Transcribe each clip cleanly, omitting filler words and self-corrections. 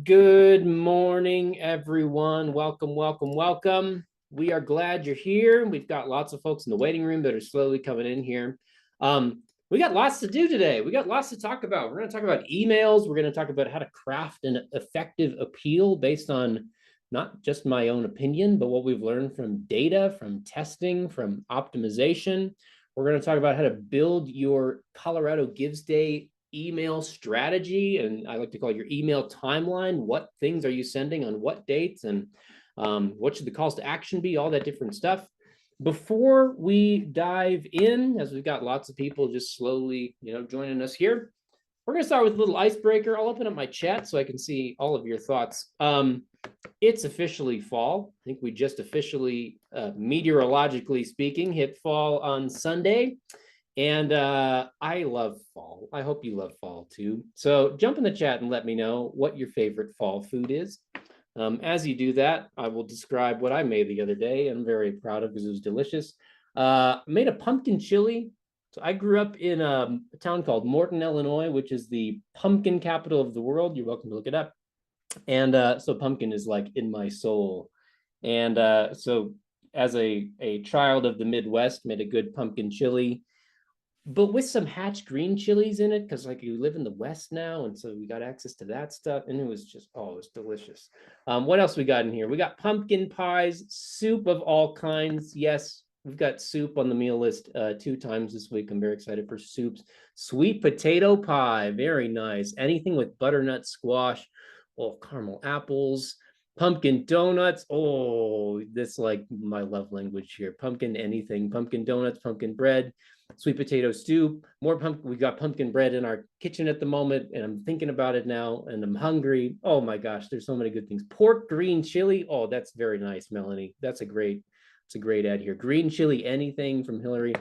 Good morning, everyone. Welcome, welcome, welcome. We are glad you're here. We've got lots of folks in the waiting room that are slowly coming in here. We got lots to do today. We got lots to talk about. We're going to talk about emails. We're going to talk about how to craft an effective appeal based on not just my own opinion, but what we've learned from data, from testing, from optimization. We're going to talk about how to build your Colorado Gives Day email strategy, and I like to call it your email timeline. What things are you sending on what dates, and what should the calls to action be, all that different stuff. Before we dive in, as we've got lots of people just slowly joining us here, we're going to start with a little icebreaker. I'll open up my chat so I can see all of your thoughts. It's officially fall. I think we just officially, meteorologically speaking, hit fall on Sunday. And I love fall. I hope you love fall too. So jump in the chat and let me know what your favorite fall food is. As you do that, I will describe what I made the other day. I'm very proud of because it was delicious. I made a pumpkin chili. So I grew up in a town called Morton, Illinois, which is the pumpkin capital of the world. You're welcome to look it up. And so pumpkin is like in my soul. And so as a child of the Midwest, made a good pumpkin chili, but with some hatch green chilies in it, because like you live in the West now, and so we got access to that stuff, and it was just, oh, it was delicious. What else we got in here? We got pumpkin pies, soup of all kinds. Yes, we've got soup on the meal list 2 times this week. I'm very excited for soups. Sweet potato pie, very nice. Anything with butternut squash, or caramel apples. Pumpkin donuts. Oh, that's like my love language here. Pumpkin anything, pumpkin donuts, pumpkin bread, sweet potato stew, more pumpkin. We got pumpkin bread in our kitchen at the moment, and I'm thinking about it now, and I'm hungry. Oh my gosh, there's so many good things. Pork green chili. Oh, that's very nice, Melanie. It's a great ad here. Green chili, anything from Hillary.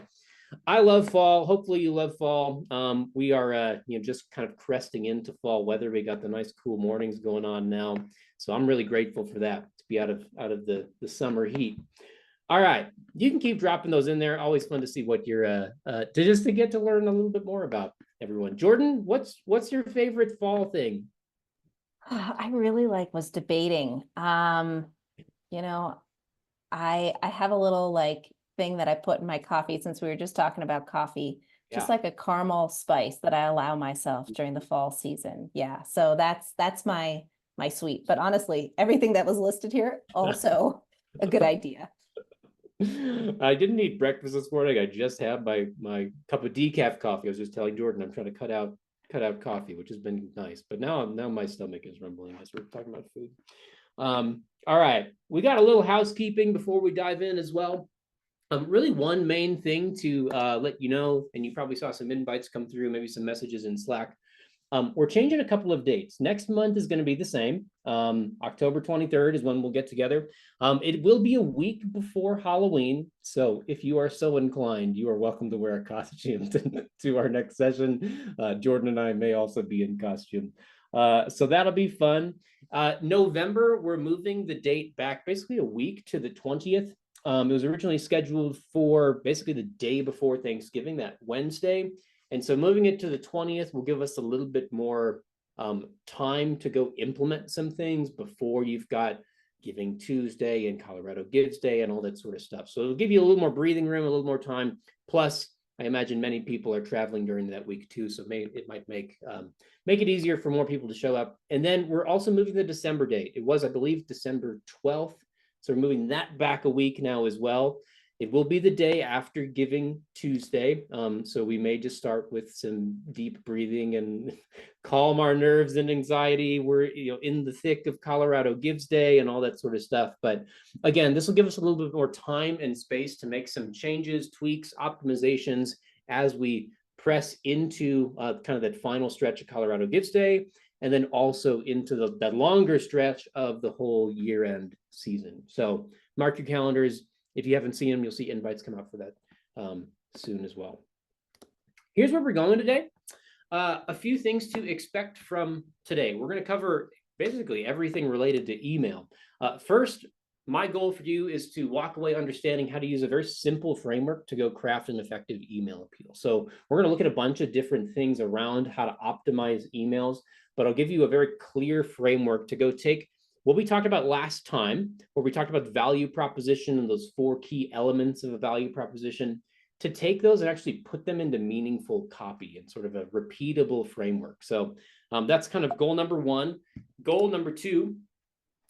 I love fall. Hopefully you love fall. We are just kind of cresting into fall weather. We got the nice cool mornings going on now. So I'm really grateful for that, to be out of the summer heat. All right, you can keep dropping those in there. Always fun to see what you're to get to learn a little bit more about everyone. Jordan, what's your favorite fall thing? I really was debating. You know, I have a little thing that I put in my coffee since we were just talking about coffee, just Yeah. like a caramel spice that I allow myself during the fall season. Yeah, so that's my sweet. But honestly, everything that was listed here also a good idea. I didn't eat breakfast this morning. I just had my cup of decaf coffee. I was just telling Jordan I'm trying to cut out coffee, which has been nice. But now my stomach is rumbling as we're talking about food. All right, we got a little housekeeping before we dive in as well. Really one main thing to let you know, and you probably saw some invites come through, maybe some messages in Slack. We're changing a couple of dates. Next month is going to be the same. October 23rd is when we'll get together. It will be a week before Halloween. So if you are so inclined, you are welcome to wear a costume to our next session. Jordan and I may also be in costume. So that'll be fun. November, we're moving the date back basically a week to the 20th. It was originally scheduled for basically the day before Thanksgiving, that Wednesday. And so moving it to the 20th will give us a little bit more time to go implement some things before you've got Giving Tuesday and Colorado Gives Day and all that sort of stuff. So it'll give you a little more breathing room, a little more time. Plus, I imagine many people are traveling during that week too, so it might make it easier for more people to show up. And then we're also moving the December date. It was, I believe, December 12th. So we're moving that back a week now as well. It will be the day after Giving Tuesday. So we may just start with some deep breathing and calm our nerves and anxiety. We're in the thick of Colorado Gives Day and all that sort of stuff. But again, this will give us a little bit more time and space to make some changes, tweaks, optimizations as we press into kind of that final stretch of Colorado Gives Day, and then also into that longer stretch of the whole year-end season. So mark your calendars. If you haven't seen them, you'll see invites come out for that soon as well. Here's where we're going today. A few things to expect from today. We're going to cover basically everything related to email. First, my goal for you is to walk away understanding how to use a very simple framework to go craft an effective email appeal. So we're going to look at a bunch of different things around how to optimize emails, but I'll give you a very clear framework to go take what we talked about last time, where we talked about the value proposition and those 4 key elements of a value proposition, to take those and actually put them into meaningful copy and sort of a repeatable framework. So that's kind of goal number 1. Goal number 2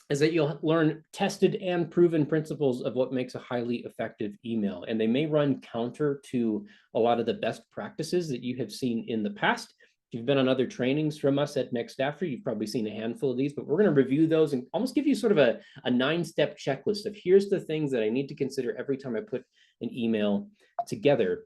is that you'll learn tested and proven principles of what makes a highly effective email. And they may run counter to a lot of the best practices that you have seen in the past. If you've been on other trainings from us at Next After, you've probably seen a handful of these, but we're going to review those and almost give you sort of a 9-step checklist of here's the things that I need to consider every time I put an email together.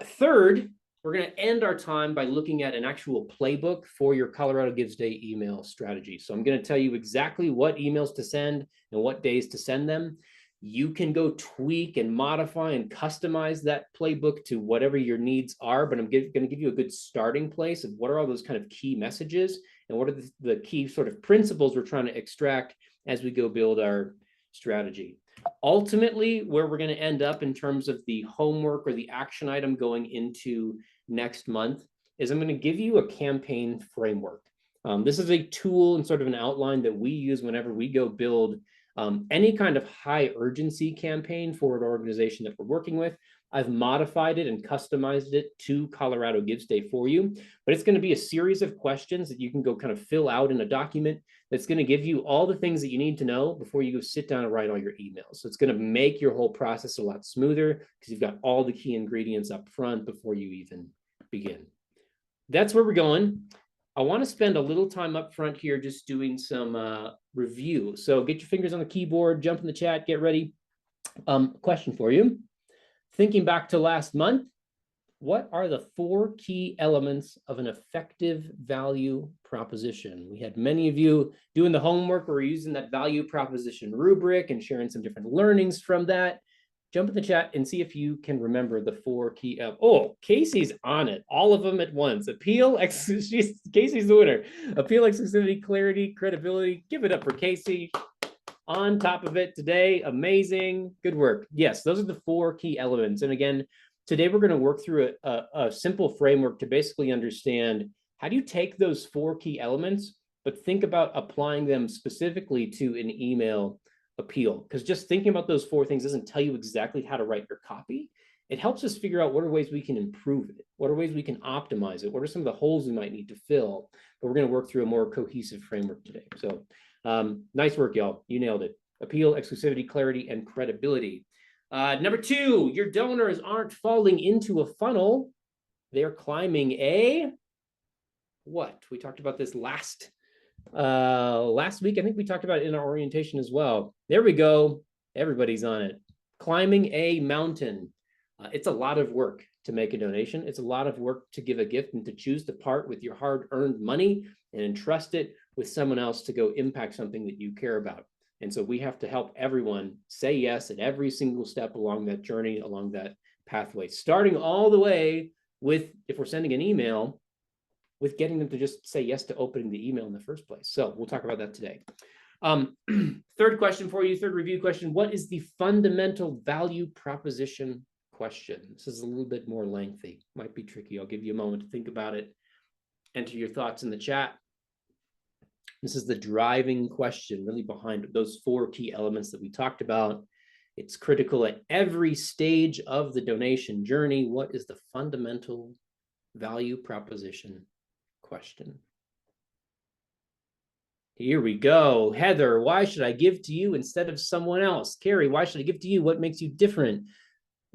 Third, we're going to end our time by looking at an actual playbook for your Colorado Gives Day email strategy. So I'm going to tell you exactly what emails to send and what days to send them. You can go tweak and modify and customize that playbook to whatever your needs are, but I'm going to give you a good starting place of what are all those kind of key messages and what are the key sort of principles we're trying to extract as we go build our strategy. Ultimately, where we're going to end up in terms of the homework or the action item going into next month is I'm going to give you a campaign framework. This is a tool and sort of an outline that we use whenever we go build any kind of high urgency campaign for an organization that we're working with. I've modified it and customized it to Colorado Gives Day for you, but it's going to be a series of questions that you can go kind of fill out in a document that's going to give you all the things that you need to know before you go sit down and write all your emails. So it's going to make your whole process a lot smoother because you've got all the key ingredients up front before you even begin. That's where we're going. I want to spend a little time up front here just doing some review. So get your fingers on the keyboard, jump in the chat, get ready. Question for you. Thinking back to last month, what are the 4 key elements of an effective value proposition? We had many of you doing the homework or using that value proposition rubric and sharing some different learnings from that. Jump in the chat and see if you can remember the 4 key. Oh, Casey's on it. All of them at once. Appeal, Casey's the winner. Appeal, exclusivity, clarity, credibility. Give it up for Casey. On top of it today. Amazing. Good work. Yes, those are the 4 key elements. And again, today we're going to work through a simple framework to basically understand how do you take those 4 key elements, but think about applying them specifically to an email appeal. Because just thinking about those 4 things doesn't tell you exactly how to write your copy. It helps us figure out what are ways we can improve it. What are ways we can optimize it? What are some of the holes we might need to fill? But we're going to work through a more cohesive framework today. So nice work, y'all. You nailed it. Appeal, exclusivity, clarity, and credibility. Number 2, your donors aren't falling into a funnel. They're climbing a what? We talked about this last week. I think we talked about it in our orientation as well. There we go. Everybody's on it. Climbing a mountain. It's a lot of work to make a donation. It's a lot of work to give a gift and to choose to part with your hard-earned money and entrust it with someone else to go impact something that you care about. And so we have to help everyone say yes at every single step along that journey, along that pathway, starting all the way with, if we're sending an email, with getting them to just say yes to opening the email in the first place. So we'll talk about that today. Third question for you, third review question. What is the fundamental value proposition question? This is a little bit more lengthy, might be tricky. I'll give you a moment to think about it. Enter your thoughts in the chat. This is the driving question really behind those 4 key elements that we talked about. It's critical at every stage of the donation journey. What is the fundamental value proposition question? Here we go. Heather, why should I give to you instead of someone else? Carrie, why should I give to you? What makes you different?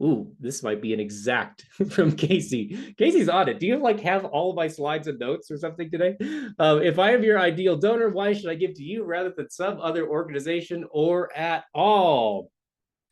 Ooh, this might be an exact from Casey. Casey's on it. Do you have all of my slides and notes or something today? If I am your ideal donor, why should I give to you rather than some other organization or at all?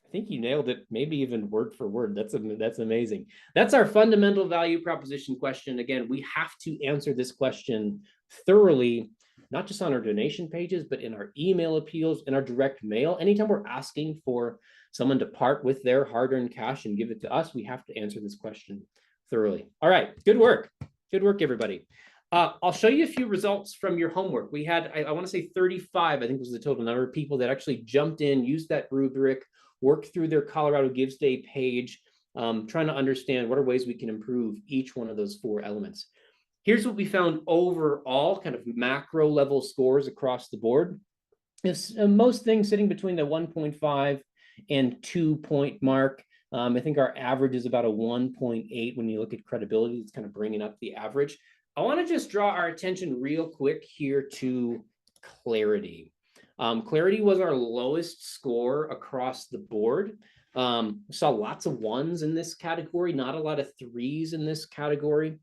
I think you nailed it, maybe even word for word. That's amazing. That's our fundamental value proposition question. Again, we have to answer this question thoroughly, not just on our donation pages, but in our email appeals, in our direct mail. Anytime we're asking for someone to part with their hard-earned cash and give it to us, we have to answer this question thoroughly. All right, good work. Good work, everybody. I'll show you a few results from your homework. We had, I want to say 35, I think was the total number of people that actually jumped in, used that rubric, worked through their Colorado Gives Day page, trying to understand what are ways we can improve each one of those 4 elements. Here's what we found overall, kind of macro level scores across the board. It's most things sitting between the 1.5 and 2-point mark. I think our average is about a 1.8 when you look at credibility. It's kind of bringing up the average. I want to just draw our attention real quick here to clarity. Clarity was our lowest score across the board. Saw lots of 1s in this category, not a lot of 3s in this category.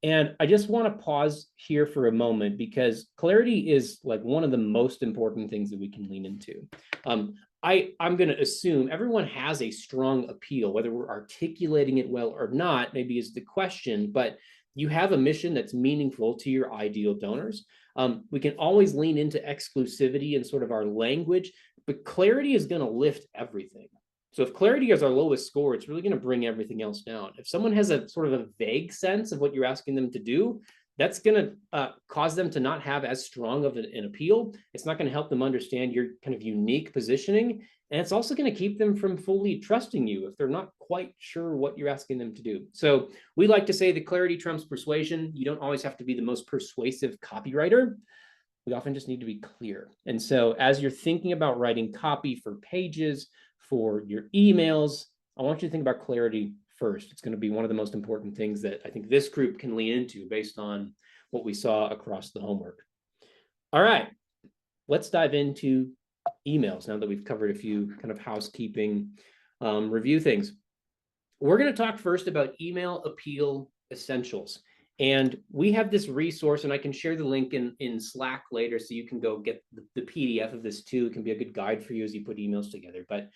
And I just want to pause here for a moment because clarity is like one of the most important things that we can lean into. I'm going to assume everyone has a strong appeal, whether we're articulating it well or not, maybe is the question, but you have a mission that's meaningful to your ideal donors. We can always lean into exclusivity and sort of our language, but clarity is going to lift everything. So if clarity is our lowest score, it's really going to bring everything else down. If someone has a sort of a vague sense of what you're asking them to do, that's going to cause them to not have as strong of an appeal. It's not going to help them understand your kind of unique positioning. And it's also going to keep them from fully trusting you if they're not quite sure what you're asking them to do. So we like to say that clarity trumps persuasion. You don't always have to be the most persuasive copywriter. We often just need to be clear. And so as you're thinking about writing copy for pages, for your emails, I want you to think about clarity first. It's going to be one of the most important things that I think this group can lean into based on what we saw across the homework. All right, let's dive into emails now that we've covered a few kind of housekeeping review things. We're going to talk first about email appeal essentials. And we have this resource, and I can share the link in Slack later so you can go get the PDF of this too. It can be a good guide for you as you put emails together. But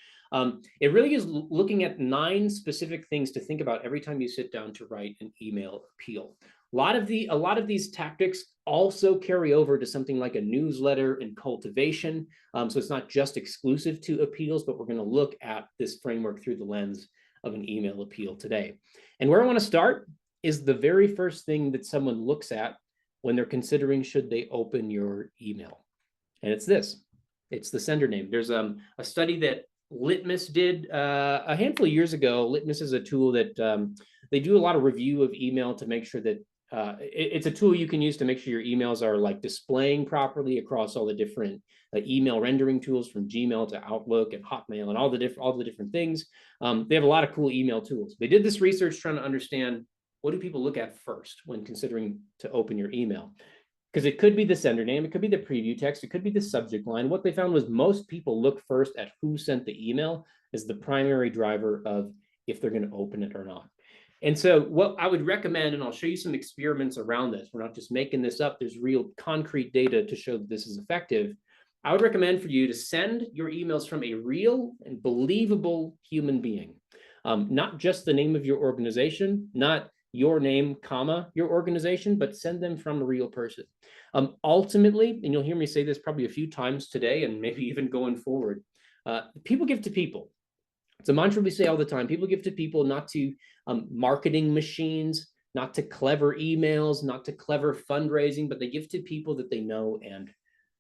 it really is looking at 9 specific things to think about every time you sit down to write an email appeal. A lot of these tactics also carry over to something like a newsletter and cultivation. So it's not just exclusive to appeals, but we're going to look at this framework through the lens of an email appeal today. And where I want to start is the very first thing that someone looks at when they're considering should they open your email. And it's this. It's the sender name. There's a study that Litmus did a handful of years ago. Litmus is a tool that they do a lot of review of email to make sure that it's a tool you can use to make sure your emails are like displaying properly across all the different email rendering tools from Gmail to Outlook and Hotmail and all the different things. They have a lot of cool email tools. They did this research trying to understand what do people look at first when considering to open your email? Because it could be the sender name, it could be the preview text, it could be the subject line. What they found was most people look first at who sent the email as the primary driver of if they're going to open it or not. And so what I would recommend, and I'll show you some experiments around this, we're not just making this up, there's real concrete data to show that this is effective. I would recommend for you to send your emails from a real and believable human being, not just the name of your organization, not your name, comma, your organization, but send them from a real person. Ultimately, and you'll hear me say this probably a few times today and maybe even going forward, people give to people. It's a mantra we say all the time. People give to people, not to marketing machines, not to clever emails, not to clever fundraising, but they give to people that they know and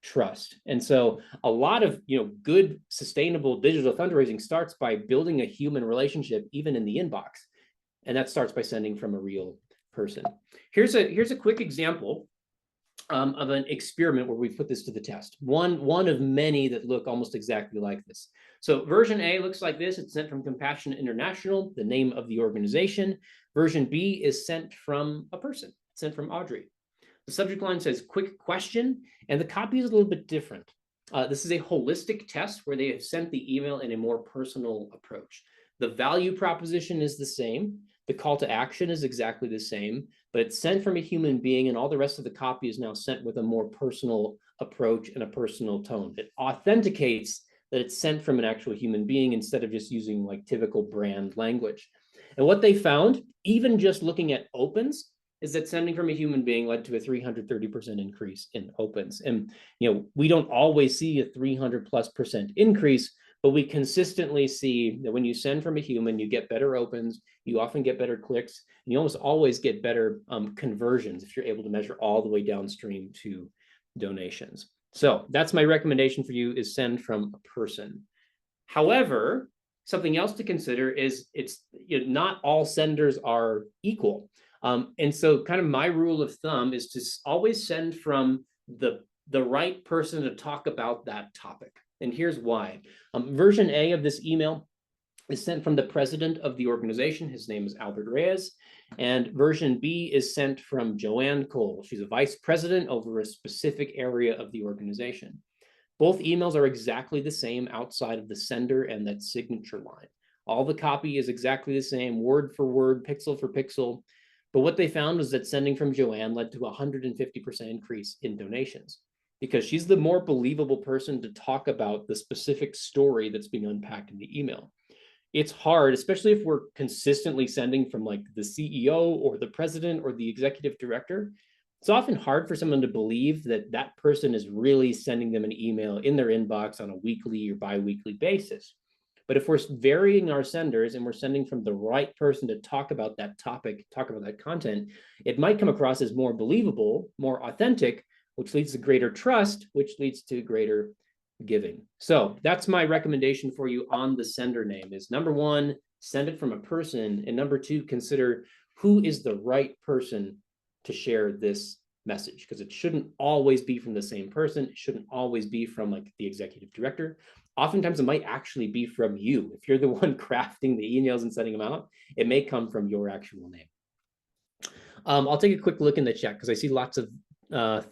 trust. And so a lot of good sustainable digital fundraising starts by building a human relationship, even in the inbox. And that starts by sending from a real person. Here's a quick example of an experiment where we put this to the test. One of many that look almost exactly like this. So version A looks like this. It's sent from Compassion International, the name of the organization. Version B is sent from a person, it's sent from Audrey. The subject line says quick question, and the copy is a little bit different. This is a holistic test where they have sent the email in a more personal approach. The value proposition is the same. The call to action is exactly the same, but it's sent from a human being, and all the rest of the copy is now sent with a more personal approach and a personal tone. It authenticates that it's sent from an actual human being instead of just using like typical brand language. And what they found, even just looking at opens, is that sending from a human being led to a 330% increase in opens. And we don't always see a 300+% increase, but we consistently see that when you send from a human, you get better opens, you often get better clicks, and you almost always get better conversions if you're able to measure all the way downstream to donations. So that's my recommendation for you, is send from a person. However, something else to consider is not all senders are equal. And so kind of my rule of thumb is to always send from the right person to talk about that topic. And here's why. Version A of this email is sent from the president of the organization. His name is Albert Reyes. And version B is sent from Joanne Cole. She's a vice president over a specific area of the organization. Both emails are exactly the same outside of the sender and that signature line. All the copy is exactly the same, word for word, pixel for pixel. But what they found was that sending from Joanne led to a 150% increase in donations, because she's the more believable person to talk about the specific story that's being unpacked in the email. It's hard, especially if we're consistently sending from like the CEO or the president or the executive director. It's often hard for someone to believe that that person is really sending them an email in their inbox on a weekly or bi-weekly basis. But if we're varying our senders and we're sending from the right person to talk about that topic, talk about that content, it might come across as more believable, more authentic, which leads to greater trust, which leads to greater giving. So that's my recommendation for you on the sender name is, number one, send it from a person. And number two, consider who is the right person to share this message, because it shouldn't always be from the same person. It shouldn't always be from like the executive director. Oftentimes it might actually be from you. If you're the one crafting the emails and sending them out, it may come from your actual name. I'll take a quick look in the chat because I see lots of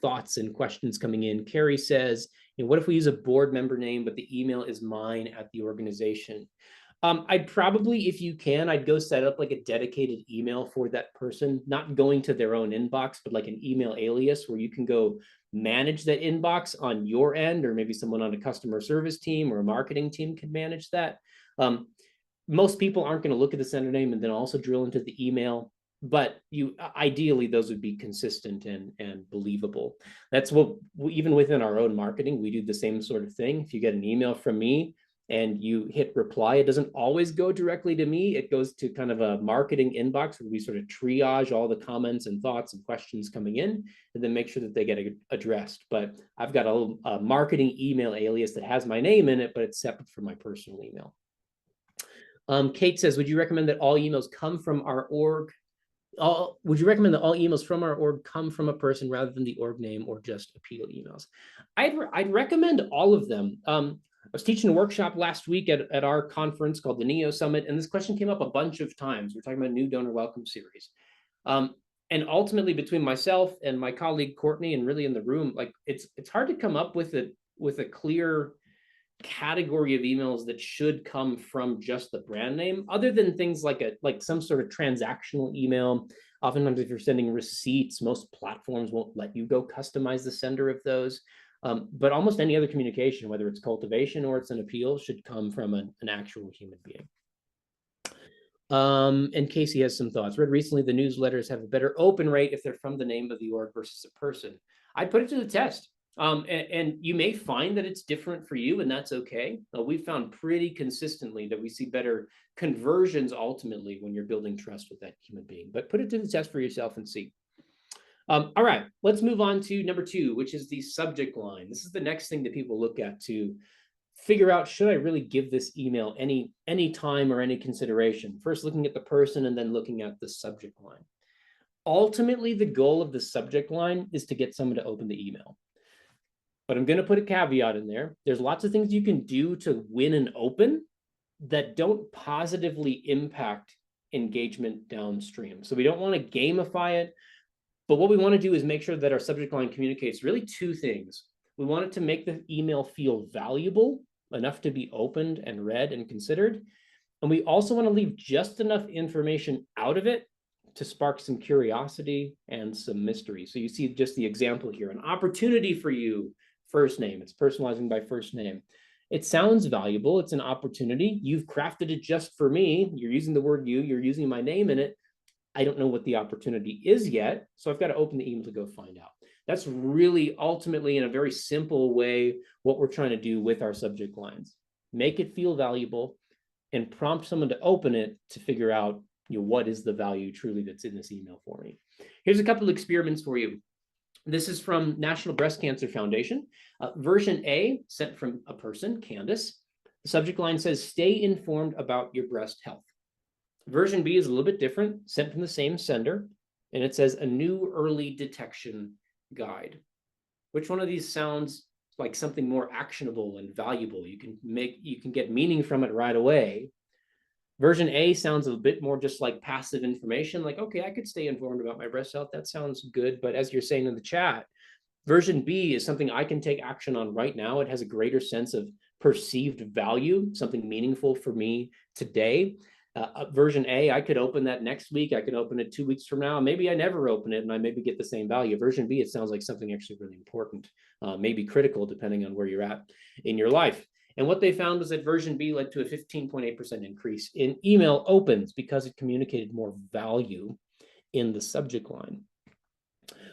thoughts and questions coming in. Carrie says, what if we use a board member name, but the email is mine at the organization? I'd probably, if you can, I'd go set up like a dedicated email for that person, not going to their own inbox, but like an email alias where you can go manage that inbox on your end, or maybe someone on a customer service team or a marketing team can manage that. Most people aren't going to look at the sender name and then also drill into the email, but ideally those would be consistent and believable. That's what, even within our own marketing, we do the same sort of thing. If you get an email from me and you hit reply, it doesn't always go directly to me. It goes to kind of a marketing inbox where we sort of triage all the comments and thoughts and questions coming in, and then make sure that they get addressed. But I've got a marketing email alias that has my name in it, but it's separate from my personal email. Kate says, would you recommend that all emails come from our org? Would you recommend that all emails from our org come from a person rather than the org name, or just appeal emails? I'd recommend all of them. I was teaching a workshop last week at our conference called the NEO Summit, and this question came up a bunch of times. We're talking about a new donor welcome series. And ultimately, between myself and my colleague Courtney, and really in the room, like it's hard to come up with a clear category of emails that should come from just the brand name, other than things like some sort of transactional email. Oftentimes, if you're sending receipts, most platforms won't let you go customize the sender of those. But almost any other communication, whether it's cultivation or it's an appeal, should come from an actual human being. And Casey has some thoughts. Read recently, the newsletters have a better open rate if they're from the name of the org versus a person. I'd put it to the test. And you may find that it's different for you, and that's okay. We've found pretty consistently that we see better conversions ultimately when you're building trust with that human being. But put it to the test for yourself and see. All right, let's move on to number two, which is the subject line. This is the next thing that people look at to figure out, should I really give this email any time or any consideration? First looking at the person and then looking at the subject line. Ultimately, the goal of the subject line is to get someone to open the email. But I'm going to put a caveat in there. There's lots of things you can do to win an open that don't positively impact engagement downstream. So we don't want to gamify it. But what we want to do is make sure that our subject line communicates really two things. We want it to make the email feel valuable enough to be opened and read and considered. And we also want to leave just enough information out of it to spark some curiosity and some mystery. So you see just the example here, an opportunity for you, first name. It's personalizing by first name. It sounds valuable. It's an opportunity. You've crafted it just for me. You're using the word you, you're using my name in it. I don't know what the opportunity is yet, so I've got to open the email to go find out. That's really ultimately, in a very simple way, what we're trying to do with our subject lines. make it feel valuable, and prompt someone to open it to figure out, what is the value truly that's in this email for me. Here's a couple of experiments for you. This is from National Breast Cancer Foundation. Version A, sent from a person, Candace. The subject line says, "Stay informed about your breast health." Version B is a little bit different, sent from the same sender, and it says, "A new early detection guide." Which one of these sounds like something more actionable and valuable? You can get meaning from it right away. Version A sounds a bit more just like passive information, like, okay, I could stay informed about my breast health. That sounds good. But as you're saying in the chat, version B is something I can take action on right now. It has a greater sense of perceived value, something meaningful for me today. Version A, I could open that next week. I could open it 2 weeks from now. Maybe I never open it and I maybe get the same value. Version B, it sounds like something actually really important, maybe critical, depending on where you're at in your life. And what they found was that version B led to a 15.8% increase in email opens because it communicated more value in the subject line.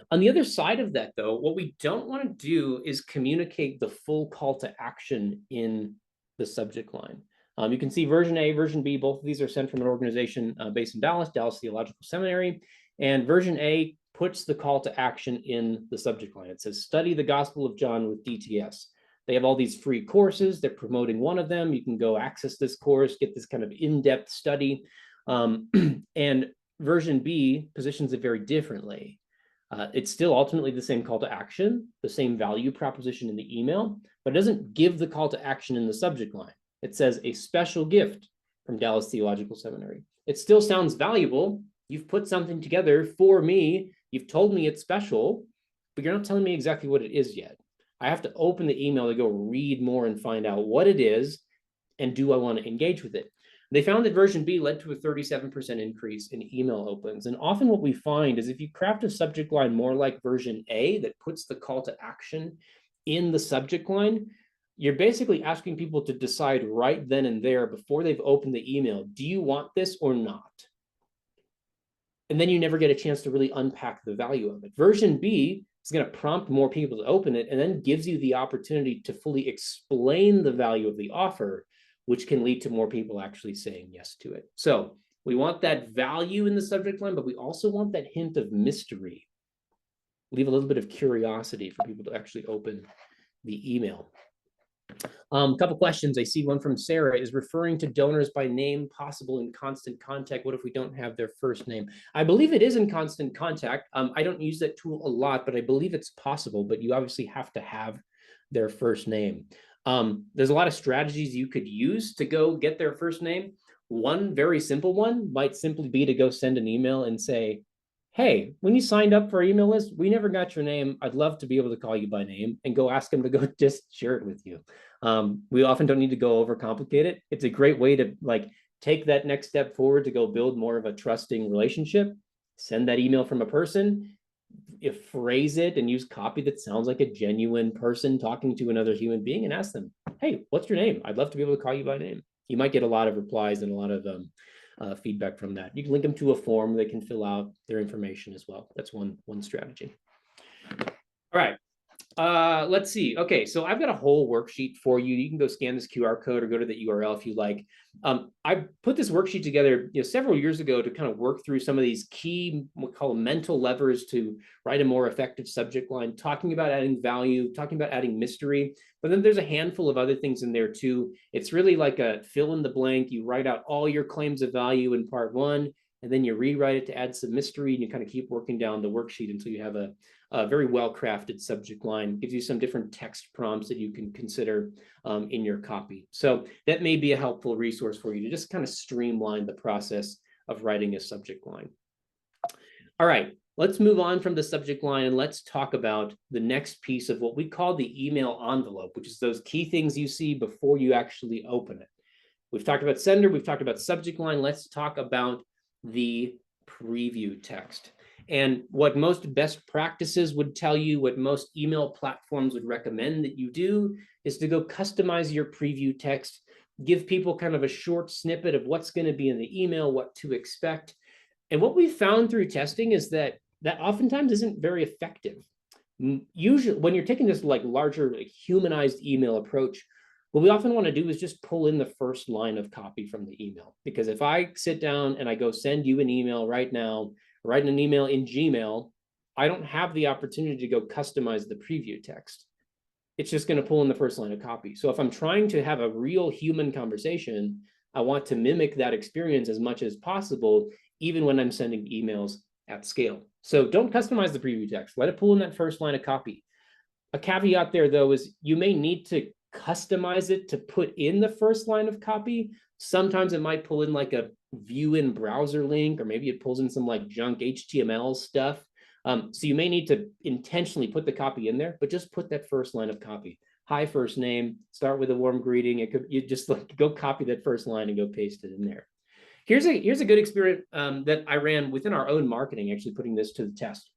On the other side of that, though, what we don't want to do is communicate the full call to action in the subject line. You can see version A, version B, both of these are sent from an organization based in Dallas Theological Seminary. And version A puts the call to action in the subject line. It says, "Study the Gospel of John with DTS." They have all these free courses. They're promoting one of them. You can go access this course, get this kind of in-depth study. And version B positions it very differently. It's still ultimately the same call to action, the same value proposition in the email, but it doesn't give the call to action in the subject line. It says, "A special gift from Dallas Theological Seminary." It still sounds valuable. You've put something together for me. You've told me it's special, but you're not telling me exactly what it is yet. I have to open the email to go read more and find out what it is, and do I want to engage with it? They found that version B led to a 37% increase in email opens. And often what we find is if you craft a subject line more like version A that puts the call to action in the subject line, you're basically asking people to decide right then and there before they've opened the email, do you want this or not? And then you never get a chance to really unpack the value of it. Version B is going to prompt more people to open it and then gives you the opportunity to fully explain the value of the offer, which can lead to more people actually saying yes to it. So we want that value in the subject line, but we also want that hint of mystery. Leave a little bit of curiosity for people to actually open the email. A couple questions. I see one from Sarah. Is referring to donors by name possible in constant contact? What if we don't have their first name? I believe it is in constant contact. I don't use that tool a lot, but I believe it's possible, but you obviously have to have their first name. There's a lot of strategies you could use to go get their first name. One very simple one might simply be to go send an email and say, "Hey, when you signed up for our email list, we never got your name. I'd love to be able to call you by name," and go ask them to go just share it with you. We often don't need to go overcomplicate it. It's a great way to take that next step forward to go build more of a trusting relationship. Send that email from a person, phrase it and use copy that sounds like a genuine person talking to another human being, and ask them, "Hey, what's your name? I'd love to be able to call you by name." You might get a lot of replies and a lot of feedback from that. You can link them to a form. They can fill out their information as well. That's one strategy. All right. Let's see. Okay, so I've got a whole worksheet for you. You can go scan this QR code or go to the URL if you like. I put this worksheet together several years ago to kind of work through some of these key, what we call mental levers to write a more effective subject line, talking about adding value, talking about adding mystery. But then there's a handful of other things in there too. It's really like a fill in the blank. You write out all your claims of value in part one, and then you rewrite it to add some mystery, and you kind of keep working down the worksheet until you have a very well-crafted subject line. Gives you some different text prompts that you can consider in your copy. So that may be a helpful resource for you to just kind of streamline the process of writing a subject line. All right, let's move on from the subject line and let's talk about the next piece of what we call the email envelope, which is those key things you see before you actually open it. We've talked about sender, we've talked about subject line. Let's talk about the preview text. And what most best practices would tell you, what most email platforms would recommend that you do, is to go customize your preview text, give people kind of a short snippet of what's going to be in the email, what to expect. And what we found through testing is that oftentimes isn't very effective. Usually, when you're taking this larger humanized email approach, What we often want to do is just pull in the first line of copy from the email. Because if I sit down and I go send you an email right now, write an email in Gmail, I don't have the opportunity to go customize the preview text. It's just going to pull in the first line of copy. So if I'm trying to have a real human conversation, I want to mimic that experience as much as possible, even when I'm sending emails at scale. So don't customize the preview text. Let it pull in that first line of copy. A caveat there, though, is you may need to customize it to put in the first line of copy. Sometimes it might pull in like a view in browser link, or maybe it pulls in some like junk HTML stuff. So you may need to intentionally put the copy in there, but just put that first line of copy. Hi, first name, start with a warm greeting. You just like go copy that first line and go paste it in there. Here's a good experiment that I ran within our own marketing, actually putting this to the test.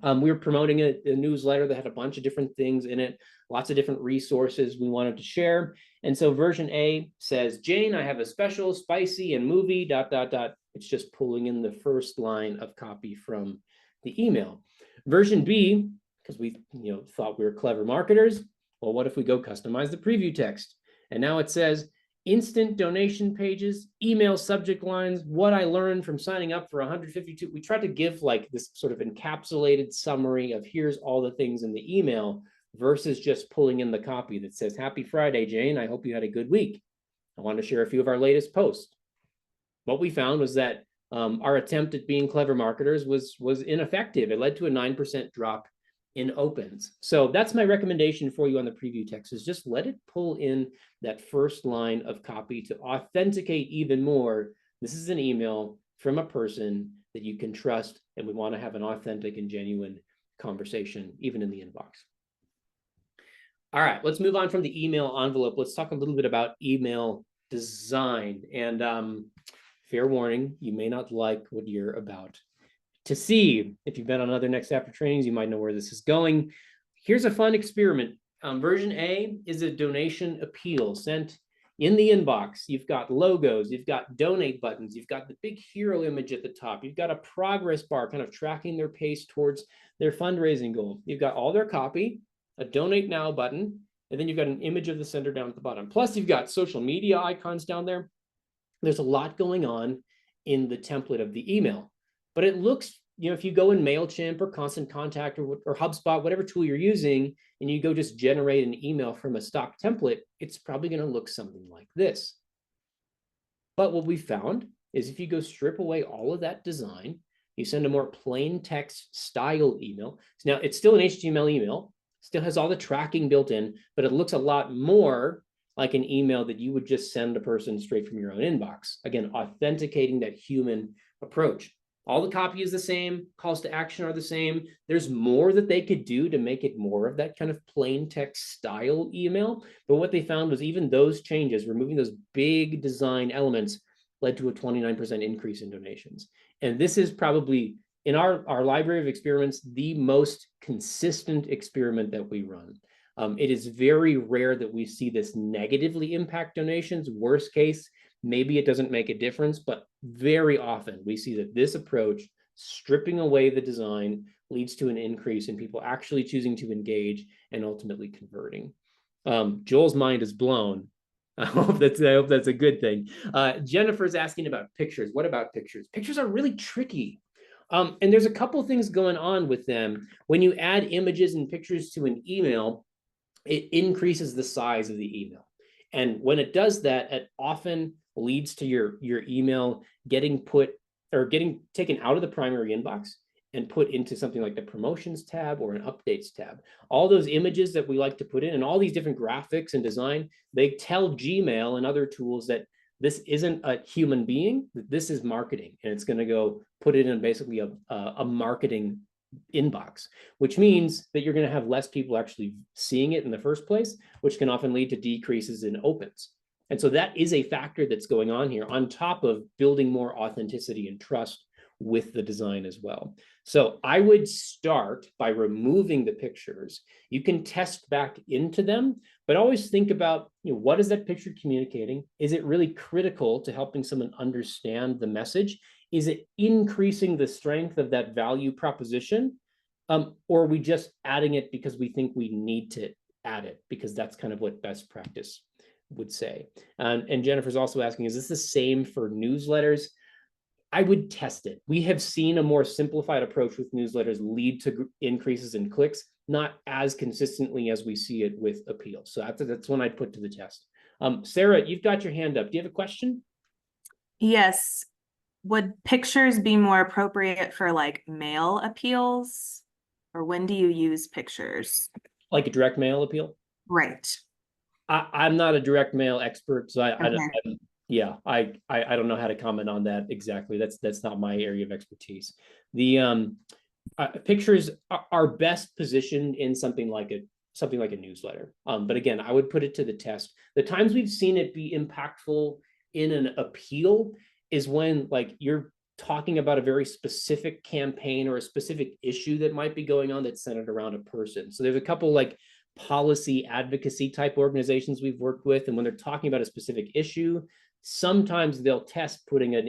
We were promoting a newsletter that had a bunch of different things in it, lots of different resources we wanted to share. And so version A says, Jane, I have a special spicy and movie, ... It's just pulling in the first line of copy from the email. Version B, because we thought we were clever marketers, well, what if we go customize the preview text? And now it says, instant donation pages, email subject lines, what I learned from signing up for 152. We tried to give like this sort of encapsulated summary of here's all the things in the email versus just pulling in the copy that says, Happy Friday, Jane. I hope you had a good week. I want to share a few of our latest posts. What we found was that our attempt at being clever marketers was ineffective. It led to a 9% drop in opens. So that's my recommendation for you on the preview text, is just let it pull in that first line of copy to authenticate even more. This is an email from a person that you can trust, and we want to have an authentic and genuine conversation, even in the inbox. All right, let's move on from the email envelope. Let's talk a little bit about email design. And fair warning, you may not like what you're about to see. If you've been on other Next Chapter trainings, you might know where this is going. Here's a fun experiment. Version A is a donation appeal sent in the inbox. You've got logos, you've got donate buttons, you've got the big hero image at the top, you've got a progress bar kind of tracking their pace towards their fundraising goal. You've got all their copy, a donate now button, and then you've got an image of the sender down at the bottom. Plus, you've got social media icons down there. There's a lot going on in the template of the email, but it looks, if you go in MailChimp or Constant Contact or HubSpot, whatever tool you're using, and you go just generate an email from a stock template, it's probably going to look something like this. But what we found is if you go strip away all of that design, you send a more plain text style email. So now it's still an HTML email, still has all the tracking built in, but it looks a lot more like an email that you would just send a person straight from your own inbox. Again, authenticating that human approach. All the copy is the same, calls to action are the same. There's more that they could do to make it more of that kind of plain text style email. But what they found was even those changes, removing those big design elements, led to a 29% increase in donations. And this is probably, in our library of experiments, the most consistent experiment that we run. It is very rare that we see this negatively impact donations. Worst case, maybe it doesn't make a difference, but very often we see that this approach, stripping away the design, leads to an increase in people actually choosing to engage and ultimately converting. Joel's mind is blown. I hope that's a good thing. Jennifer's asking about pictures. What about pictures? Pictures are really tricky. And there's a couple things going on with them. When you add images and pictures to an email, it increases the size of the email. And when it does that, it often leads to your email getting taken out of the primary inbox and put into something like the promotions tab or an updates tab. All those images that we like to put in and all these different graphics and design, they tell Gmail and other tools that this isn't a human being, this is marketing. And it's going to go put it in basically a marketing inbox, which means that you're going to have less people actually seeing it in the first place, which can often lead to decreases in opens. And so that is a factor that's going on here on top of building more authenticity and trust with the design as well. So I would start by removing the pictures. You can test back into them, but always think about, what is that picture communicating? Is it really critical to helping someone understand the message? Is it increasing the strength of that value proposition? Or are we just adding it because we think we need to add it, because that's kind of what best practice would say. And Jennifer's also asking, is this the same for newsletters? I would test it. We have seen a more simplified approach with newsletters lead to increases in clicks, not as consistently as we see it with appeals. So that's one I'd put to the test. Sarah, you've got your hand up. Do you have a question? Yes. Would pictures be more appropriate for like mail appeals? Or when do you use pictures? Like a direct mail appeal? Right. I'm not a direct mail expert, so Okay. I don't know how to comment on that exactly. That's not my area of expertise. The pictures are best positioned in something like a newsletter. But again, I would put it to the test. The times we've seen it be impactful in an appeal is when like you're talking about a very specific campaign or a specific issue that might be going on that's centered around a person. So there's a couple like policy advocacy type organizations we've worked with, and when they're talking about a specific issue, sometimes they'll test putting an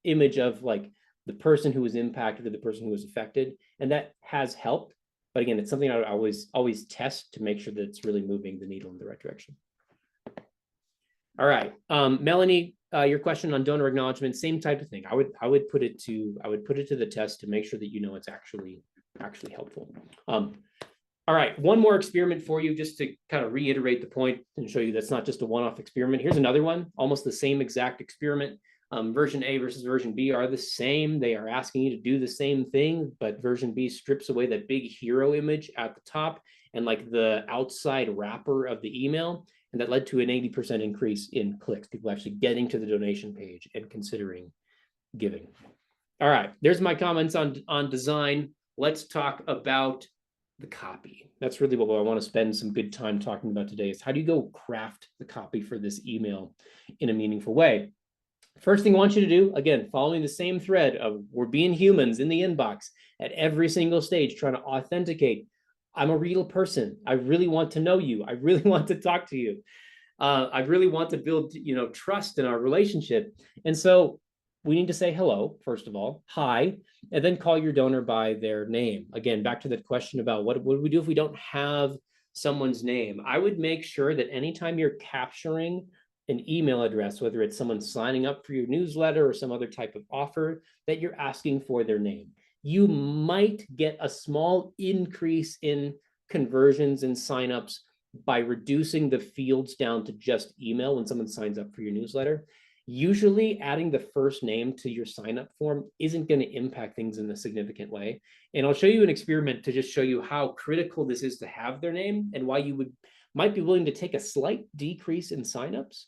image of like the person who was impacted or the person who was affected, and that has helped. But again, it's something I would always test to make sure that it's really moving the needle in the right direction. All right, Melanie, your question on donor acknowledgement, same type of thing. I would put it to the test to make sure that you know it's actually helpful. All right, one more experiment for you just to kind of reiterate the point and show you that's not just a one-off experiment. Here's another one, almost the same exact experiment. Version A versus version B are the same. They are asking you to do the same thing, but version B strips away that big hero image at the top and like the outside wrapper of the email. And that led to an 80% increase in clicks, people actually getting to the donation page and considering giving. All right, there's my comments on design. Let's talk about the copy. That's really what I want to spend some good time talking about today, is how do you go craft the copy for this email in a meaningful way? First thing I want you to do, again, following the same thread of we're being humans in the inbox at every single stage, trying to authenticate. I'm a real person. I really want to know you. I really want to talk to you. I really want to build, trust in our relationship. And so we need to say hello, first of all, hi, and then call your donor by their name. Again, back to that question about what do we do if we don't have someone's name? I would make sure that anytime you're capturing an email address, whether it's someone signing up for your newsletter or some other type of offer, that you're asking for their name. You might get a small increase in conversions and signups by reducing the fields down to just email when someone signs up for your newsletter. Usually adding the first name to your sign-up form isn't going to impact things in a significant way. And I'll show you an experiment to just show you how critical this is to have their name and why you might be willing to take a slight decrease in signups